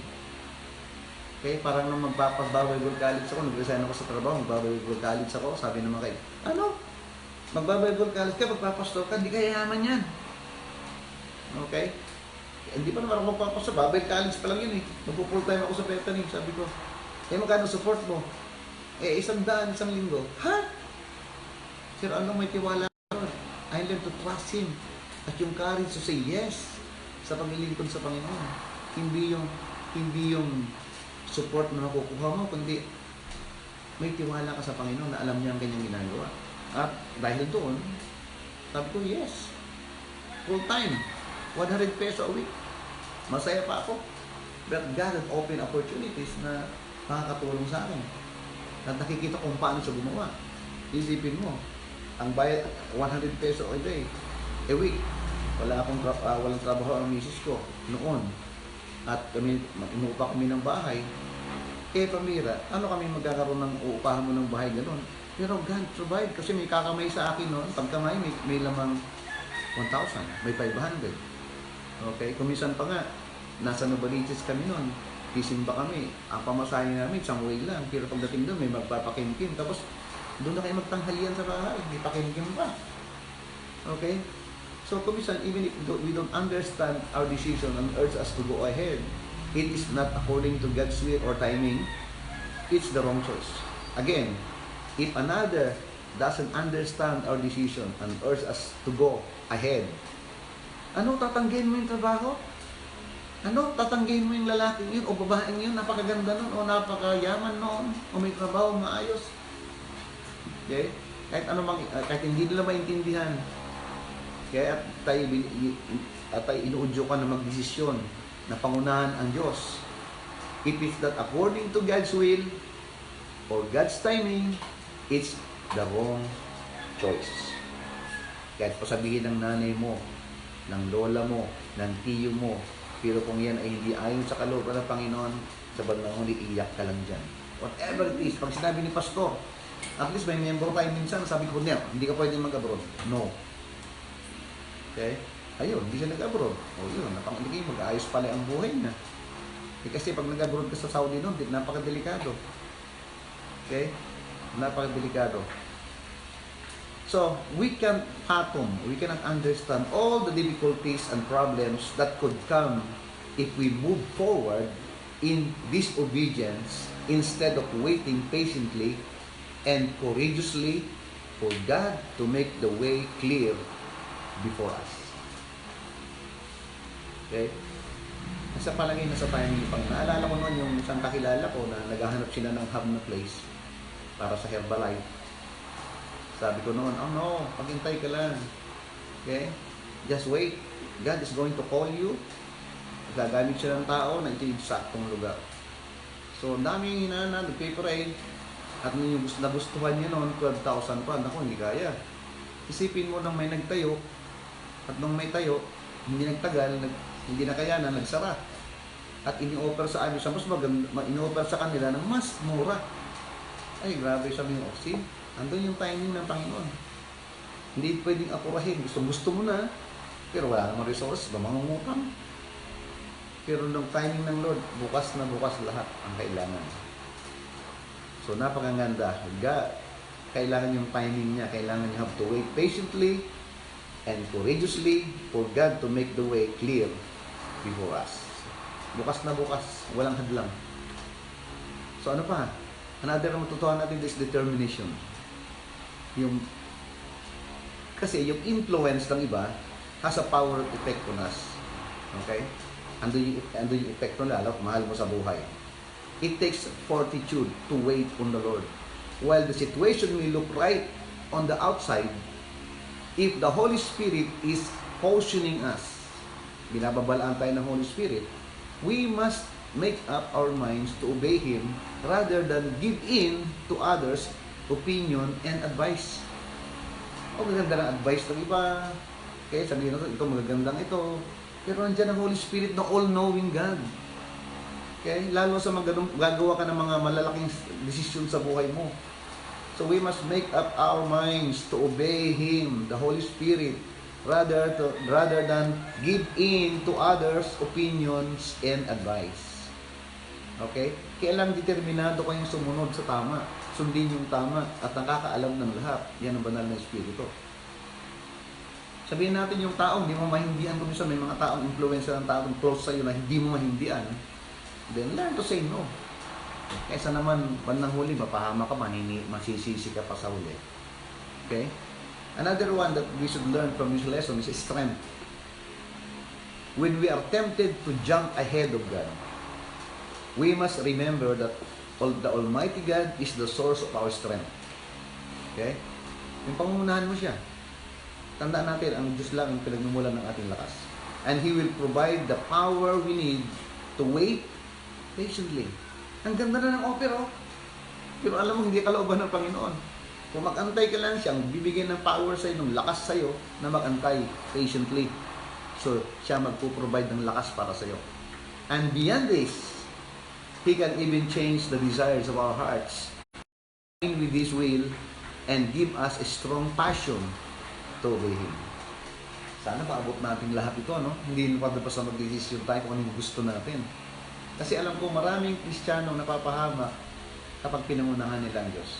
Okay, parang nung magpapag-Bible college ako, nag-resign ako sa trabaho, mag-Bible college ako, sabi naman kayo, ano? Mag-Bible college ka, magpapastor ka, hindi kaya yaman yan. Okay? Hindi pa naman ako magpapastor, Bible college pa lang yun eh. Magpo-full time ako sa Bethany, sabi ko, magkano support mo? 100, isang linggo. Ha? Sir, ano may tiwala ko? I learn to trust Him. At yung courage to say yes sa paglilingkod sa Panginoon. Hindi yung support na nakukuha mo, kundi may tiwala ka sa Panginoon na alam niya ang kanyang ginagawa. At dahil doon, sabi ko, yes. Full time. 100 peso a week. Masaya pa ako. But God had opened opportunities na makakatulong sa akin. At nakikita kung paano siya gumawa. Isipin mo, ang bayad 100 peso a day, a week. Walang trabaho ang misis ko noon. At inuupa kami ng bahay. Pamira, ano kami magkakaroon ng uupahan mo ng bahay gano'n? Pero God provide kasi may kakamay sa akin noon. Pagkamay, may lamang 1,000, may 500. Okay? Kumisan pa nga, nasa Novaliches kami noon. Pisimba kami. Ang pamasahe namin, isang way lang. Pero pagdating doon, may magpapakimkim. Tapos, doon na kayo magtanghalian sa bahay. May pakimkim pa. Okay? So, kumisan, even if we don't understand our decision and urge us to go ahead, it is not according to God's will or timing. It's the wrong choice. Again, if another doesn't understand our decision and urge us to go ahead, ano, tatanggihin mo yung trabaho? Ano, tatanggihin mo yung lalaking yun o babaeng yun, napakaganda nun o napakayaman nun o may trabaho maayos. Okay? Kahit hindi nila maintindihan. Kaya tayo inuudyo ka na magdesisyon na pangunahan ang Diyos. If it's not according to God's will or God's timing, it's the wrong choice. Kahit pasabihin ng nanay mo, ng lola mo, ng tiyo mo, pero kung yan ay hindi ayon sa kalooban ng Panginoon, sa bandang huli, iyak ka lang dyan. Whatever it is, pag sinabi ni pastor, at least may member tayo minsan, sabi ko, hindi ka pwede mag-abroad. No. Okay? Ayun, hindi siya nag-abroad. O yun, napangaligay, mag-aayos pala ang buhay na. Kasi pag nag-abroad ka sa Saudi noon, napakadelikado. Okay? Napakadelikado. So, we can fathom, we cannot understand all the difficulties and problems that could come if we move forward in disobedience instead of waiting patiently and courageously for God to make the way clear before us. Okay? Nasa palagay, nasa timing pang naalala ko noon yung isang kakilala ko na naghahanap sila ng hub na place para sa Herbalife. Sabi ko noon, oh no, paghintay ka lang. Okay? Just wait. God is going to call you. Gagamit siya ng tao na ito yung saktong lugar. So, ang daming hinana, nagpipray. At yung nagustuhan niya noon, 12,000 pa. Naku, hindi kaya. Isipin mo nang may nagtayo. At nung may tayo, hindi nagtagal, hindi na kaya na, nagsara. At ini-offer sa amin siya, mas maganda, ini-offer sa kanila ng mas mura. Ay, grabe sabi yung Oxy. Andun yung timing ng Panginoon. Hindi pwedeng apurahin. Gusto mo na, pero wala namang resource, mangungutang. Pero nung timing ng Lord, bukas na bukas lahat ang kailangan. So, napakaganda. Kailangan yung timing niya. Kailangan you have to wait patiently and courageously for God to make the way clear before us. Bukas na bukas, walang hadlang. So, ano pa? Another na matutuhan natin is determination. Kasi yung influence ng iba has a power effect on us. Okay? Andun yung effect nun, lalo, mahal mo sa buhay. It takes fortitude to wait on the Lord. While the situation may look right on the outside, if the Holy Spirit is cautioning us, binababalaan tayo ng Holy Spirit, we must make up our minds to obey Him rather than give in to others' opinion and advice. O maganda ng advice ng iba. Okay, sabihin natin, ito magagandang ito. Pero nandiyan ang Holy Spirit na all-knowing God. Okay, lalo sa gagawa ka ng mga malalaking desisyon sa buhay mo. So we must make up our minds to obey Him, the Holy Spirit, rather than give in to others' opinions and advice. Okay? Kaya lang determinado kayong sumunod sa tama. Sundin yung tama at nakakaalam ng lahat. Yan ang banal na Espiritu. Sabihin natin yung tao, hindi mo mahindihan kung may mga taong influencer ng taong close sa'yo na hindi mo mahindihan, then learn to say no. Kaysa naman, bandang huli, mapahama ka, masisisi ka pa sa huli. Okay? Another one that we should learn from this lesson is strength. When we are tempted to jump ahead of God, we must remember that the Almighty God is the source of our strength. Okay? Yung pangunahan mo siya. Tandaan natin, ang Diyos lang ang pinagmumulan ng ating lakas. And He will provide the power we need to wait patiently. Ang ganda na ng offer, oh. Pero alam mo, hindi kalooban ng Panginoon. Kung mag-antay ka lang, siyang bibigyan ng power sa'yo, ng lakas sa'yo, na mag-antay patiently. So, siya magpo-provide ng lakas para sa'yo. And beyond this, He can even change the desires of our hearts with His will and give us a strong passion to obey Him. Sana paabot natin lahat ito, no? Hindi pa basta mag-desisyon tayo kung anong gusto natin. Kasi alam ko maraming Kristiyano napapahama kapag pinangunahan nila ang Diyos.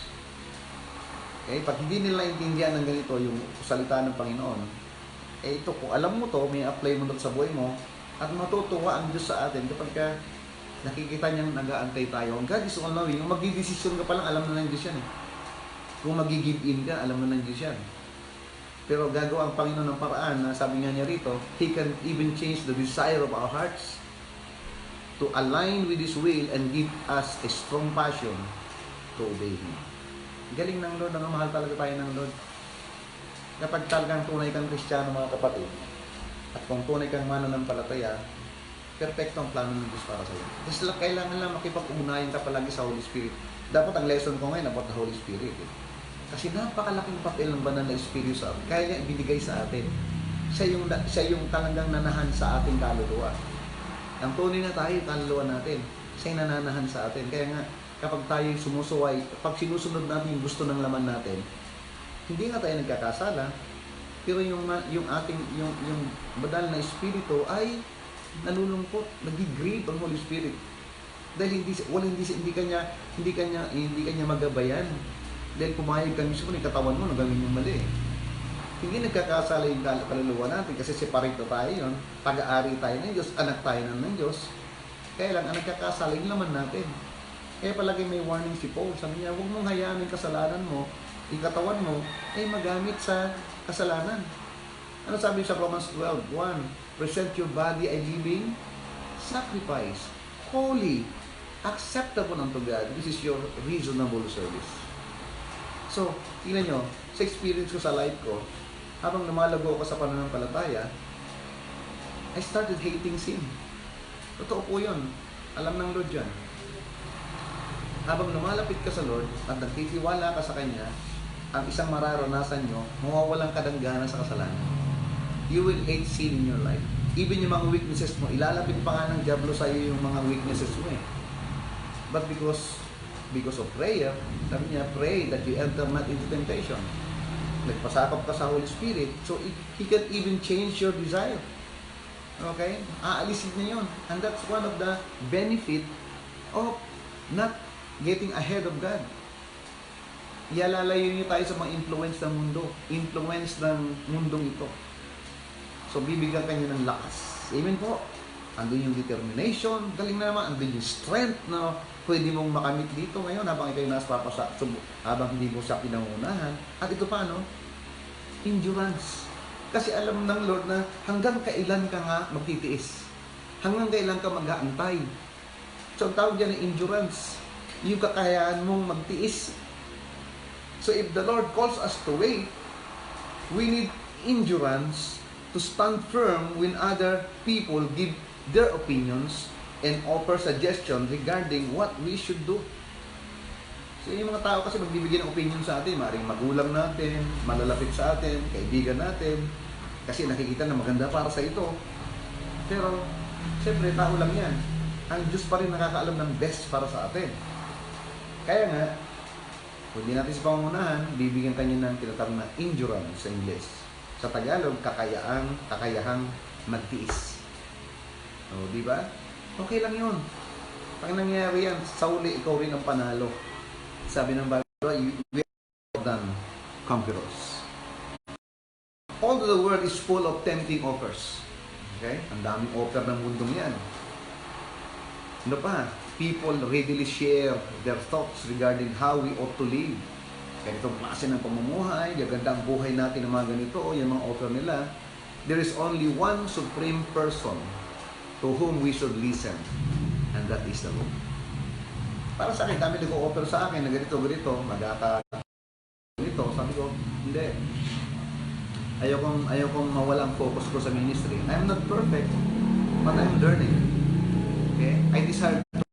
Okay? Pag hindi nila intindihan ng ganito yung salita ng Panginoon, ito, kung alam mo to, may apply mo sa buhay mo, at matutuwa ang Diyos sa atin kapag nakikita niyang nag-aantay tayo. God is all-knowing. Yung magdidesisyon ka pa lang, alam na ng Diyos yan. Kung mag-give in ka, alam na ng Diyos yan. Pero gagawa ang Panginoon ng paraan na sabi nga niya rito, He can even change the desire of our hearts to align with His will and give us a strong passion to obey Him. Galing ng Lord, mahal talaga tayo ng Lord. Kapag talagang tunay kang Kristiyano, mga kapatid, at kung tunay kang mananampalataya, perfecto ang plano ng Diyos para sa iyo. Kasi kailangan lang makipag-ugnayan ka palagi sa Holy Spirit. Dapat ang lesson ko ngayon about the Holy Spirit. Kasi napakalaking papel ng banal na Espiritu sa atin. Kaya niya ibinigay sa atin. Siya yung talagang nanahan sa ating kaluluwa. Ang tunay na tayo, kaluluwa natin. Siya yung nananahan sa atin. Kaya nga, kapag tayo sumusuway, pag sinusunod natin yung gusto ng laman natin, hindi nga tayo nagkakasala, pero yung banal na Espiritu ay nalulungkot, nag-grieve ang Holy Spirit. Dahil hindi kanya magabayan. Dahil pumayag kami sa yung katawan mo, nagawin yung mali. Hindi nagkakasala yung kaluluwa natin kasi separate tayo yun. Pag-aari tayo ng Diyos, anak tayo ng Diyos. Kaya lang, ang nagkakasala yung laman natin. Kaya palagi may warning si Paul. Sabi niya, huwag mong hayaan yung kasalanan mo, yung katawan mo, ay magamit sa kasalanan. Ano sabi sa Romans 12:1? Present your body a living sacrifice, holy, acceptable unto God. This is your reasonable service. So, tingnan nyo, sa experience ko sa life ko, habang lumalago ako sa pananampalataya, I started hating sin. Totoo po yun. Alam ng Lord yan. Habang lumalapit ka sa Lord at nagtitiwala ka sa Kanya, ang isang mararanasan nyo, mawawalan ka ng gana sa kasalanan. You will hate sin in your life. Even yung mga weaknesses mo, ilalapit pa nga ng diablo sa iyo yung mga weaknesses mo eh. But because of prayer, sabi niya, pray that you enter not into temptation. Nagpasakop ka sa Holy Spirit, so He can even change your desire. Okay? Aalisin niya yun. And that's one of the benefit of not getting ahead of God. Ialalayo niyo tayo sa mga influence ng mundo. Influence ng mundong ito. So, bibigyan ka niyo ng lakas. Amen po. Andun yung determination. Galing na naman. Andun yung strength na pwede mong makamit dito ngayon habang ikaw nasa habang hindi mo siya pinangunahan. At ito pa, no? Endurance. Kasi alam ng Lord na hanggang kailan ka nga magtitiis. Hanggang kailan ka mag-aantay. So, ang tawag dyan ay endurance. Yung kakayahan mong magtiis. So, if the Lord calls us to wait, we need endurance to stand firm when other people give their opinions and offer suggestion regarding what we should do. So yung mga tao kasi magbibigay ng opinion sa atin, maaaring magulang natin, malalapit sa atin, kaibigan natin, kasi nakikita na maganda para sa ito. Pero, siyempre, tao lang yan. Ang Diyos pa rin nakakaalam ng best para sa atin. Kaya nga, kung hindi natin sa pangunahan, bibigyan kanya ng tinatawag na endurance sa English. Sa Tagalog, kakayahang magtiis. O, di ba? Okay lang yun. Pag nangyari yan, sa uli, ikaw rin ang panalo. Sabi ng Bible, we are done conquerors. All the world is full of tempting offers. Okay? Ang daming offer ng mundong yan. Ano pa? People readily share their thoughts regarding how we ought to live. Ganitong klase ng pamumuhay, gaganda ang buhay natin ng mga ganito, yung mga offer nila. There is only one supreme person to whom we should listen, and that is the Lord. Para sa akin, dami nag-o-offer sa akin na ganito, ganito. Sabi ko, hindi. Ayokong mawalang focus ko sa ministry. I'm not perfect, but I'm learning. Okay? I desire to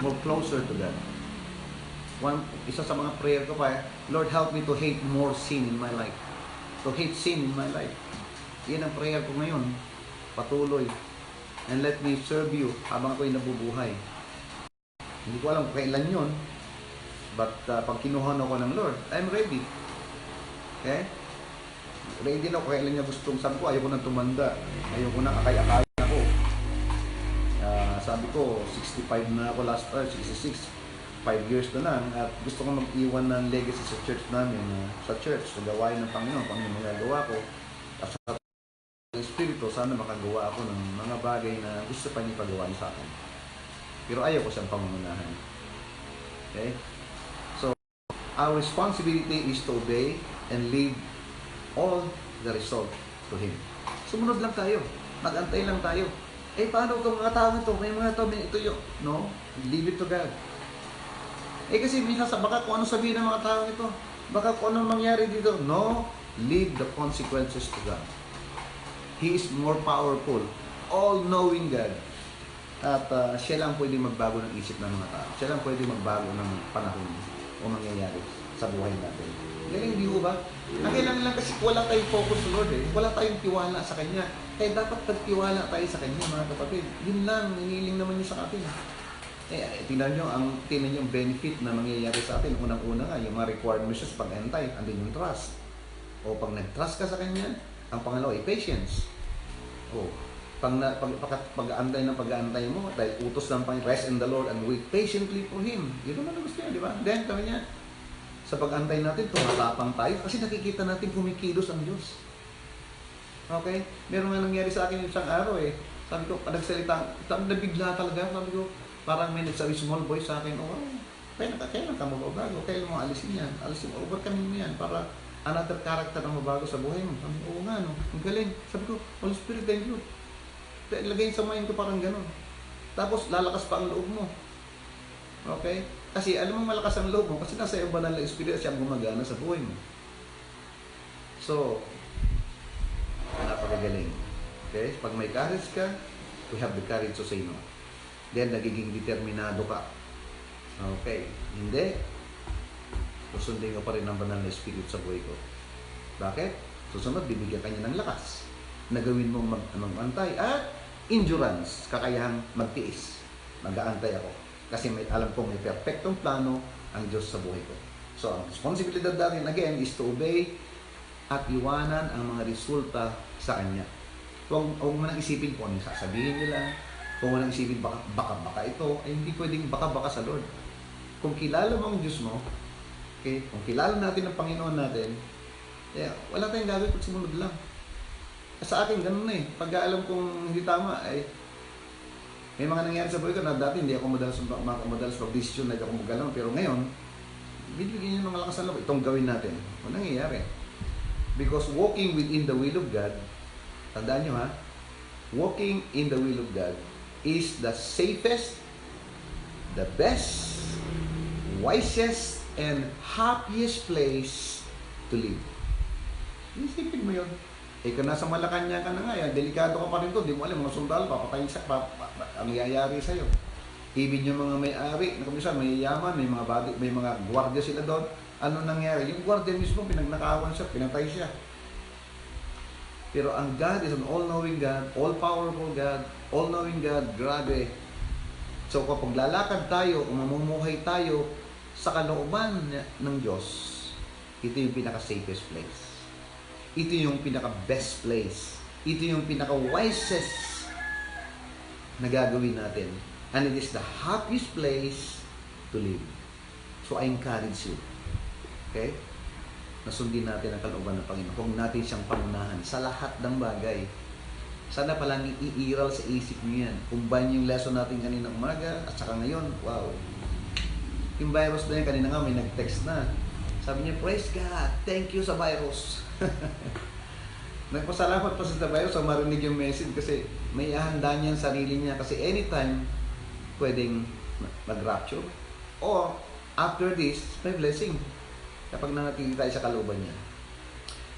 more closer to God. Isa sa mga prayer ko pa, Lord, help me to hate more sin in my life. To hate sin in my life. Yan ang prayer ko ngayon. Patuloy. And let me serve you habang ako'y nabubuhay. Hindi ko alam kailan yun. But pag kinuha ako ng Lord, I'm ready. Okay? Ready na ako kailan niya gustong. Sabi ko, ayoko nang tumanda. Ayoko nang akay-akay ako. Sabi ko, 65 na ako last 66. 5 years na lang at gusto ko mag-iwan ng legacy sa church namin, sa church, sa gawain ng Panginoon, kung ano magagawa ko at sa Espiritu, sana makagawa ako ng mga bagay na gusto pa niya pagawa sa akin. Pero ayaw ko siyang pangungunahan. Okay? So, our responsibility is to obey and leave all the result to Him. Sumunod lang tayo. Mag-antay lang tayo. Paano itong mga tao ito? May mga tao, ito yung... No? Leave it to God. Kasi minsan baka kung ano sabihin ng mga tao ito, baka kung ano mangyari dito. No, leave the consequences to God. He is more powerful, all-knowing God. At siya lang pwede magbago ng isip ng mga tao. Siya lang pwede magbago ng panahon o mangyayari sa buhay natin. Galing, di ba? Ang kailangan lang kasi wala tayong focus sa Lord eh. Wala tayong tiwala sa Kanya. Kaya dapat pagtiwala tayo sa Kanya, mga kapatid. Yun lang, niniling naman niya sa atin. Tingnan nyo ang benefit na mangyayari sa atin. Unang-una nga, yung mga requirements sa pag-antay, andun yung trust. O pag nag-trust ka sa Kanya, ang pangalawa ay patience. Pag-aantay ng pag-aantay mo, dahil utos ng Panginoon, rest in the Lord and wait patiently for Him. Yun naman ang gusto niya, di ba? Then, kami niya, sa pag-antay natin, tumatapang tayo kasi nakikita natin kumikilos ang Diyos. Okay? Meron nga nangyari sa akin isang araw eh. Sabi ko, nagsalita, nabigla talaga. Sabi ko, parang may nagsabi small voice sa akin, oh, kailan ka mababago? Kailan mo alisin yan? Alisin mo, overcome mo yan para another character ang mabago sa buhay mo. Sabi ko, oo nga, no? Ang galing. Sabi ko, Holy Spirit, thank you. Lagay sa mind ko parang gano'n. Tapos, lalakas pa ang loob mo. Okay? Kasi, alam mo, malakas ang loob mo kasi nasa iyo banal na Espiritu siya ang gumagana sa buhay mo. So, napakagaling. Okay? Pag may courage ka, we have the courage to say no. Then, nagiging determinado ka. Okay. Hindi. Susundin ko pa rin ang banal na Espiritu sa buhay ko. Bakit? Susunod, bibigyan ka niya ng lakas na gawin mong mag-antay at endurance, kakayahang magtiis. Mag-aantay ako. Kasi alam kong may perfectong plano ang Diyos sa buhay ko. So, ang responsibilidad natin, again, is to obey at iwanan ang mga resulta sa Kanya. Huwag mo nang isipin kung ano sasabihin nila. Huwag mo nang isipin baka ito. Ay, hindi pwedeng baka sa Lord. Kung kilala mo ang Diyos mo, okay, kung kilala natin ang Panginoon natin, wala tayong gagawin pag sumunod lang. Sa akin, ganun na eh. Pag alam kong hindi tama, ay may mga nangyari sa buhay ko na dati hindi ako madalas mag-decision na hindi ako magalaw. Pero ngayon, bibigyan niyo ng malakas na loob. Itong gawin natin. Ano nangyayari? Because walking within the will of God, tandaan nyo ha, walking in the will of God is the safest, the best, wisest, and happiest place to live. Isipin mo yun. Kung nasa Malacanang ka na nga, delikado ka pa rin doon. Di mo alam, mga sundalo, papatayin ang yayari sa'yo. Even yung mga may-ari, na kumisa, may yaman, may mga gwardiya sila doon. Ano nangyari? Yung gwardiya mismo, pinagnakawan siya, pinatay siya. Pero ang God is an all-knowing God, all-powerful God, all-knowing God, grabe. So kapag lalakad tayo, mamumuhay tayo sa kalooban ng Diyos, ito yung pinaka-safest place. Ito yung pinaka-best place. Ito yung pinaka-wisest na gagawin natin. And it is the happiest place to live. So I encourage you. Okay? Nasundin natin ang kalooban ng Panginoon. Huwag natin siyang pangunahan sa lahat ng bagay. Sana palang iiral sa isip niyo yan. Combine yung lesson natin kanina umaga at saka ngayon, wow. Yung virus na yan, kanina nga may nag-text na. Sabi niya, praise God, thank you sa virus. Nagpasalamat pa sa virus sa marinig yung message kasi may ahanda niya ang sarili niya kasi anytime pwedeng mag-rapture or after this, may blessing kapag nanatili tayo sa kalooban niya.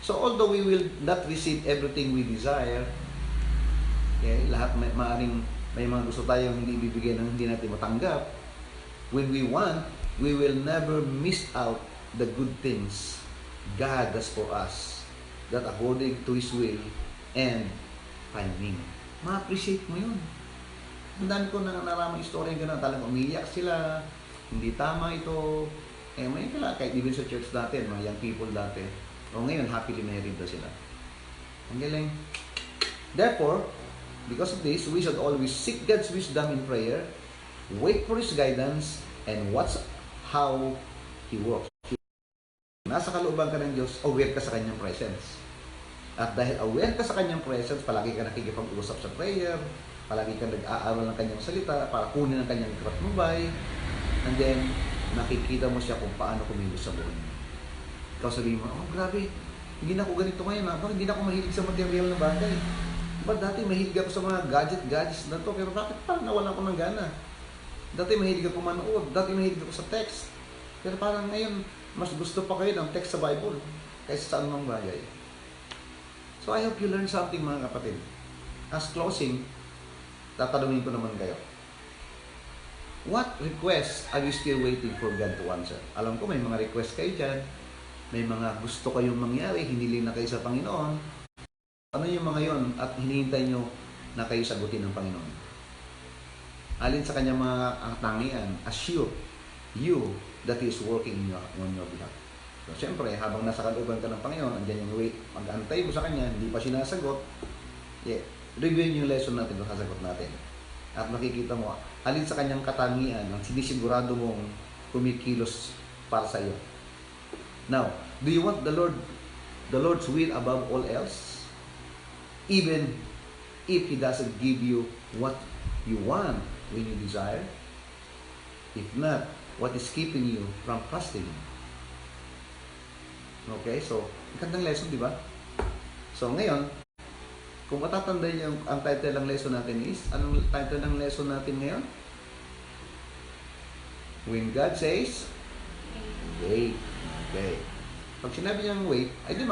So although we will not receive everything we desire, okay, lahat may mga gusto tayong hindi ibibigay ng hindi natin matanggap, when we want, we will never miss out the good things God has for us, that according to His will and timing. Ma-appreciate mo yun. Ang dami ko na naramang istorya yung gano'n, talagang umiyak sila, hindi tama ito. May kahit even sa church dati, mga young people dati, o ngayon, happily married na sila. Ang galing. Therefore, because of this, we should always seek God's wisdom in prayer, wait for His guidance, and watch how He works. Nasa kalooban ka ng Diyos, aware ka sa Kanyang presence. At dahil aware ka sa Kanyang presence, palagi ka nakikipag-usap sa prayer, palagi ka nag-aaral ng Kanyang salita para kunin ang Kanyang kratnubay, and then, nakikita mo siya kung paano kumilos sa buhay mo. Ikaw sabihin mo, oh grabe, hindi na ako ganito ngayon ha, bakit hindi na ako mahilig sa material na bagay? Diba dati mahilig ako sa mga gadgets na to, pero bakit parang nawalan ko ng gana? Dati mahilig ako manood, dati mahilig ako sa text, pero parang ngayon, mas gusto pa kayo ng text sa Bible kaysa sa anumang bagay. So I hope you learn something mga kapatid. As closing, tatanungin ko naman kayo. What requests are you still waiting for God to answer? Alam ko may mga request kayo dyan. May mga gusto kayong mangyari, hiniling na kayo sa Panginoon. Ano yung mga yon at hinihintay nyo na kayo sagutin ng Panginoon? Alin sa kanyang mga tangian, assure you that He is working on your behalf. So, siyempre, habang nasa kalooban ka ng Panginoon, andyan yung wait, mag-antay mo sa Kanya, hindi pa sinasagot, Review yung lesson natin, yung kasagot natin. At makikita mo, alin sa kanyang katangian ang sinisigurado mong kumikilos para sa iyo. Now, do you want the Lord's will above all else? Even if He doesn't give you what you want when you desire? If not, what is keeping you from trusting Him? Okay, so, magandang lesson, di ba? So, ngayon, kung matatanda niyo ang title ng lesson natin is, anong title ng lesson natin ngayon? When God says, wait. Okay. Pag sinabi niyang wait, ay di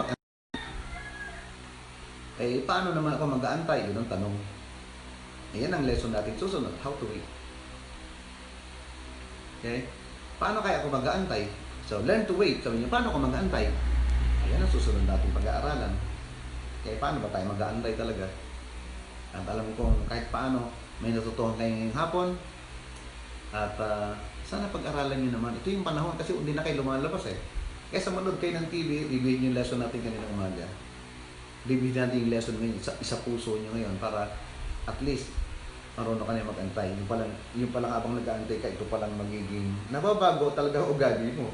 paano naman ako mag-aantay? Yun ang tanong. Ayan ang lesson natin susunod, how to wait. Okay? Paano kaya ako mag-aantay? So, learn to wait. Sabi niyo, paano ako mag-aantay? Ayan ang susunod natin pag-aaralan. Okay, paano ba tayo mag-aantay talaga? At alam ko kahit paano, may natutuhan kayo ngayong hapon. At sana pag-aralan niyo naman. Ito yung panahon kasi hindi na kayo lumalabas eh. Kaya sa manood kayo ng TV, review yung lesson natin kanina umaga. Review natin yung lesson ngayon, isa puso nyo ngayon para at least marunong ka na mag-antay. Yung palang abang nag-aantay ka, ito palang magiging nababago talaga ugali mo.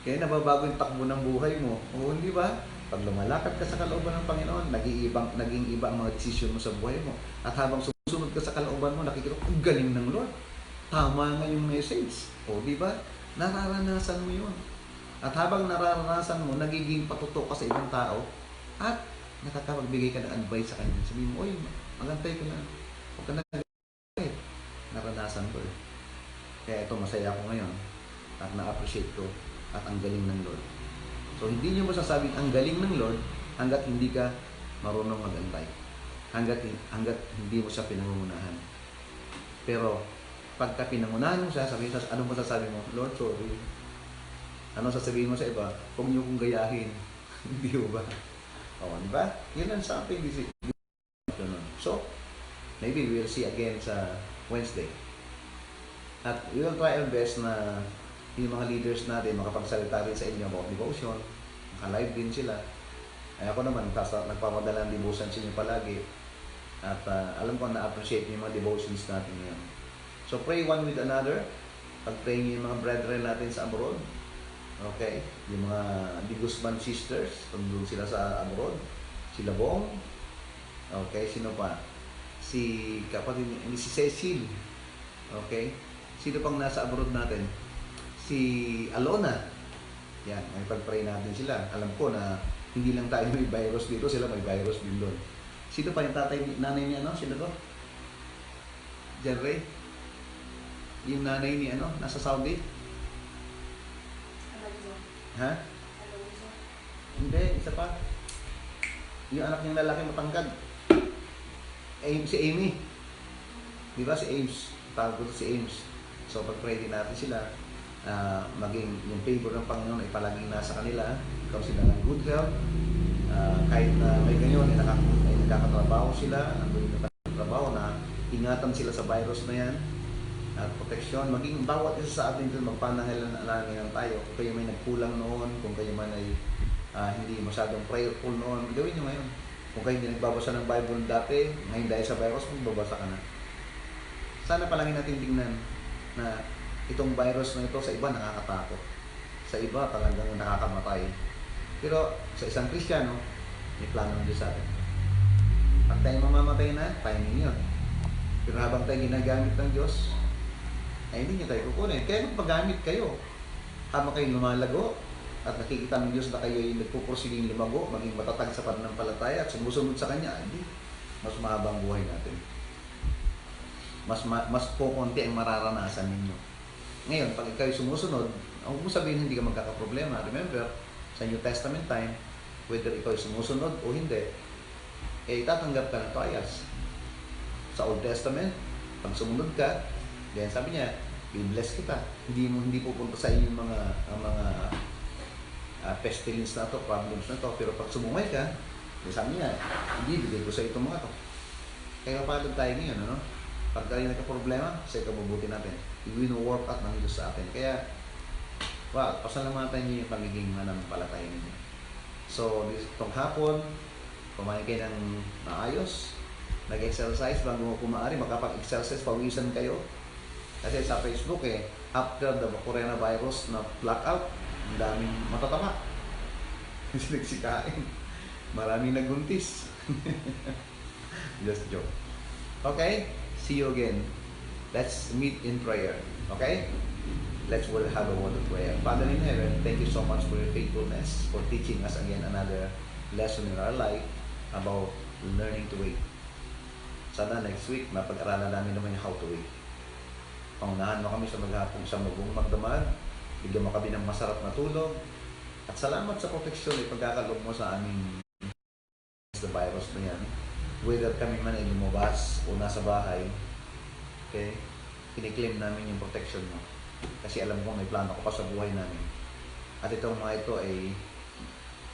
Kaya nababago yung takbo ng buhay mo. Oo, hindi ba? Pag lumalakad ka sa kalooban ng Panginoon, naging iba ang mga desisyon mo sa buhay mo. At habang sumusunod ka sa kalooban mo, nakikita ko, ang galing ng Lord. Tama nga yung message. O, di ba? Nararanasan mo yun. At habang nararanasan mo, nagiging patutok ka sa ibang tao at nakakapagbigay ka ng advice sa kanya. Sabihin mo, oy, magantay ka na. Huwag ka na naranasan ko eh. Kaya ito, masaya ako ngayon at na-appreciate ko at ang galing ng Lord. So, hindi nyo masasabing ang galing ng Lord hanggat hindi ka marunong magantay. Hanggat hindi mo siya pinangungunahan. Pero, pagka pinangunahan mo siya, anong masasabi mo? Lord, sorry. Ano sasabihin mo sa iba? Huwag niyo kong gayahin. Hindi ba? O, di ba? Yun ang something. So, maybe we'll see again sa Wednesday. At we will try our best na yung mga leaders natin makapagsalita rin sa inyo about devotion. Naka-live din sila. Ay ako naman, nagpapadala ng devotion sa inyo palagi. At alam ko na-appreciate yung mga devotions natin ngayon. So, pray one with another. Pag-pray niyo yung mga brethren natin sa abroad. Okay? Yung mga Di Guzman sisters, doon sila sa abroad. Sila Bong. Okay? Sino pa? Si kapatid, si Cecil. Okay? Sino pang nasa abroad natin? Si Alona. Yan, may pag-pray natin sila. Alam ko na hindi lang tayo may virus dito, sila may virus din doon. Sino pa yung nanay niya, no? Sino to? Jan Ray? Yung nanay ni nasa Saudi? Ha? Hindi, isa pa. Yung anak niyang lalaki matangkad. Si Amy. Di ba si Ames? Tawag ko si Ames. So pag-pray din natin sila, maging yung favor ng Panginoon ay palaging nasa kanila. Ikaw sila ng good health. Kahit na may ganyan, ay nakakatrabaho sila. Andun yung trabaho na ingatan sila sa virus na yan. At proteksyon, maging bawat isa sa atin dito magpanangalan tayo. Kung kayo may nagkulang noon, kung kayo man ay hindi masyadong prayerful noon, gawin nyo ngayon. Kung kayo hindi nagbabasa ng Bible dati, ngayon dahil sa virus, magbabasa ka na. Sana palagi natin tingnan na itong virus na ito sa iba nakakatakot. Sa iba talagang nakakamatay. Pero sa isang Kristiyano, may plano ng Diyos sa atin. Pag tayo mamamatay na, timing yun. Pero habang tayo ginagamit ng Diyos, ay hindi niyo tayo kukunin. Kaya magpagamit kayo. Habang kayo lumalago at nakikita ng Diyos na kayo ay nagpupursiging lumago, maging matatag sa pananampalataya at sumusunod sa Kanya, hindi. Mas mahaba ang buhay natin. Mas kukunti ang mararanasan ninyo. Ngayon, pag ikaw ay sumusunod, huwag mo sabihin hindi ka magkakaproblema. Remember, sa New Testament time, whether ikaw ay sumusunod o hindi, itatanggap ka ng trials. Sa Old Testament, pag sumunod ka, then sabi niya, i-bless kita. Hindi pupunta sa inyo mga pestilence na to, problems na to. Pero pag sumungay ka, sabi niya, hindi, bigay ko sa itong mga to. Kaya palad tayo ngayon, ano? Pag tayo nagka-problema, sa ikabubuti natin. I-work out ng Diyos sa atin. Kaya, pasalamatan niyo yung pagiging mananampalataya ninyo. So, itong hapon, kumain kayo ng maayos. nag-exercise bago kumari, makapag-exercise, pawisan kayo. Kasi sa Facebook after the coronavirus na blackout, ang daming matatama. Sinagsikain. Maraming nagbuntis. Just joke. Okay? See you again. Let's meet in prayer. Okay? Let's will have a word of prayer. Father in heaven, thank you so much for your faithfulness, for teaching us again another lesson in our life about learning to wait. Sana next week, mapag-aralan namin naman yung how to wait. Pangunahan mo kami sa maghapong sa mabung magdamag, bigyan mo kami ng masarap na tulog, at salamat sa proteksyon at pagkakalog mo sa aming the virus na yan. Whether kami man ay lumabas o nasa bahay, okay, kiniklaim namin yung protection mo. Kasi alam ko may plano ko pa sa buhay namin. At itong mga ito ay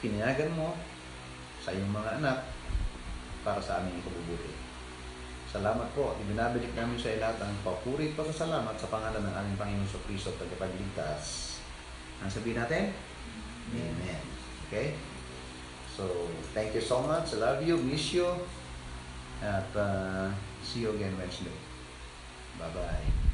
pinayagan mo sa iyong mga anak para sa aming ikabubuti. Salamat po. Ibinabalik namin sa lahat ang papuri at pasasalamat sa pangalan ng aming Panginoon sa Kristo at tagapagligtas. Ang sabihin natin? Amen. Okay? So, thank you so much. I love you, miss you, at see you again Wednesday. Bye-bye.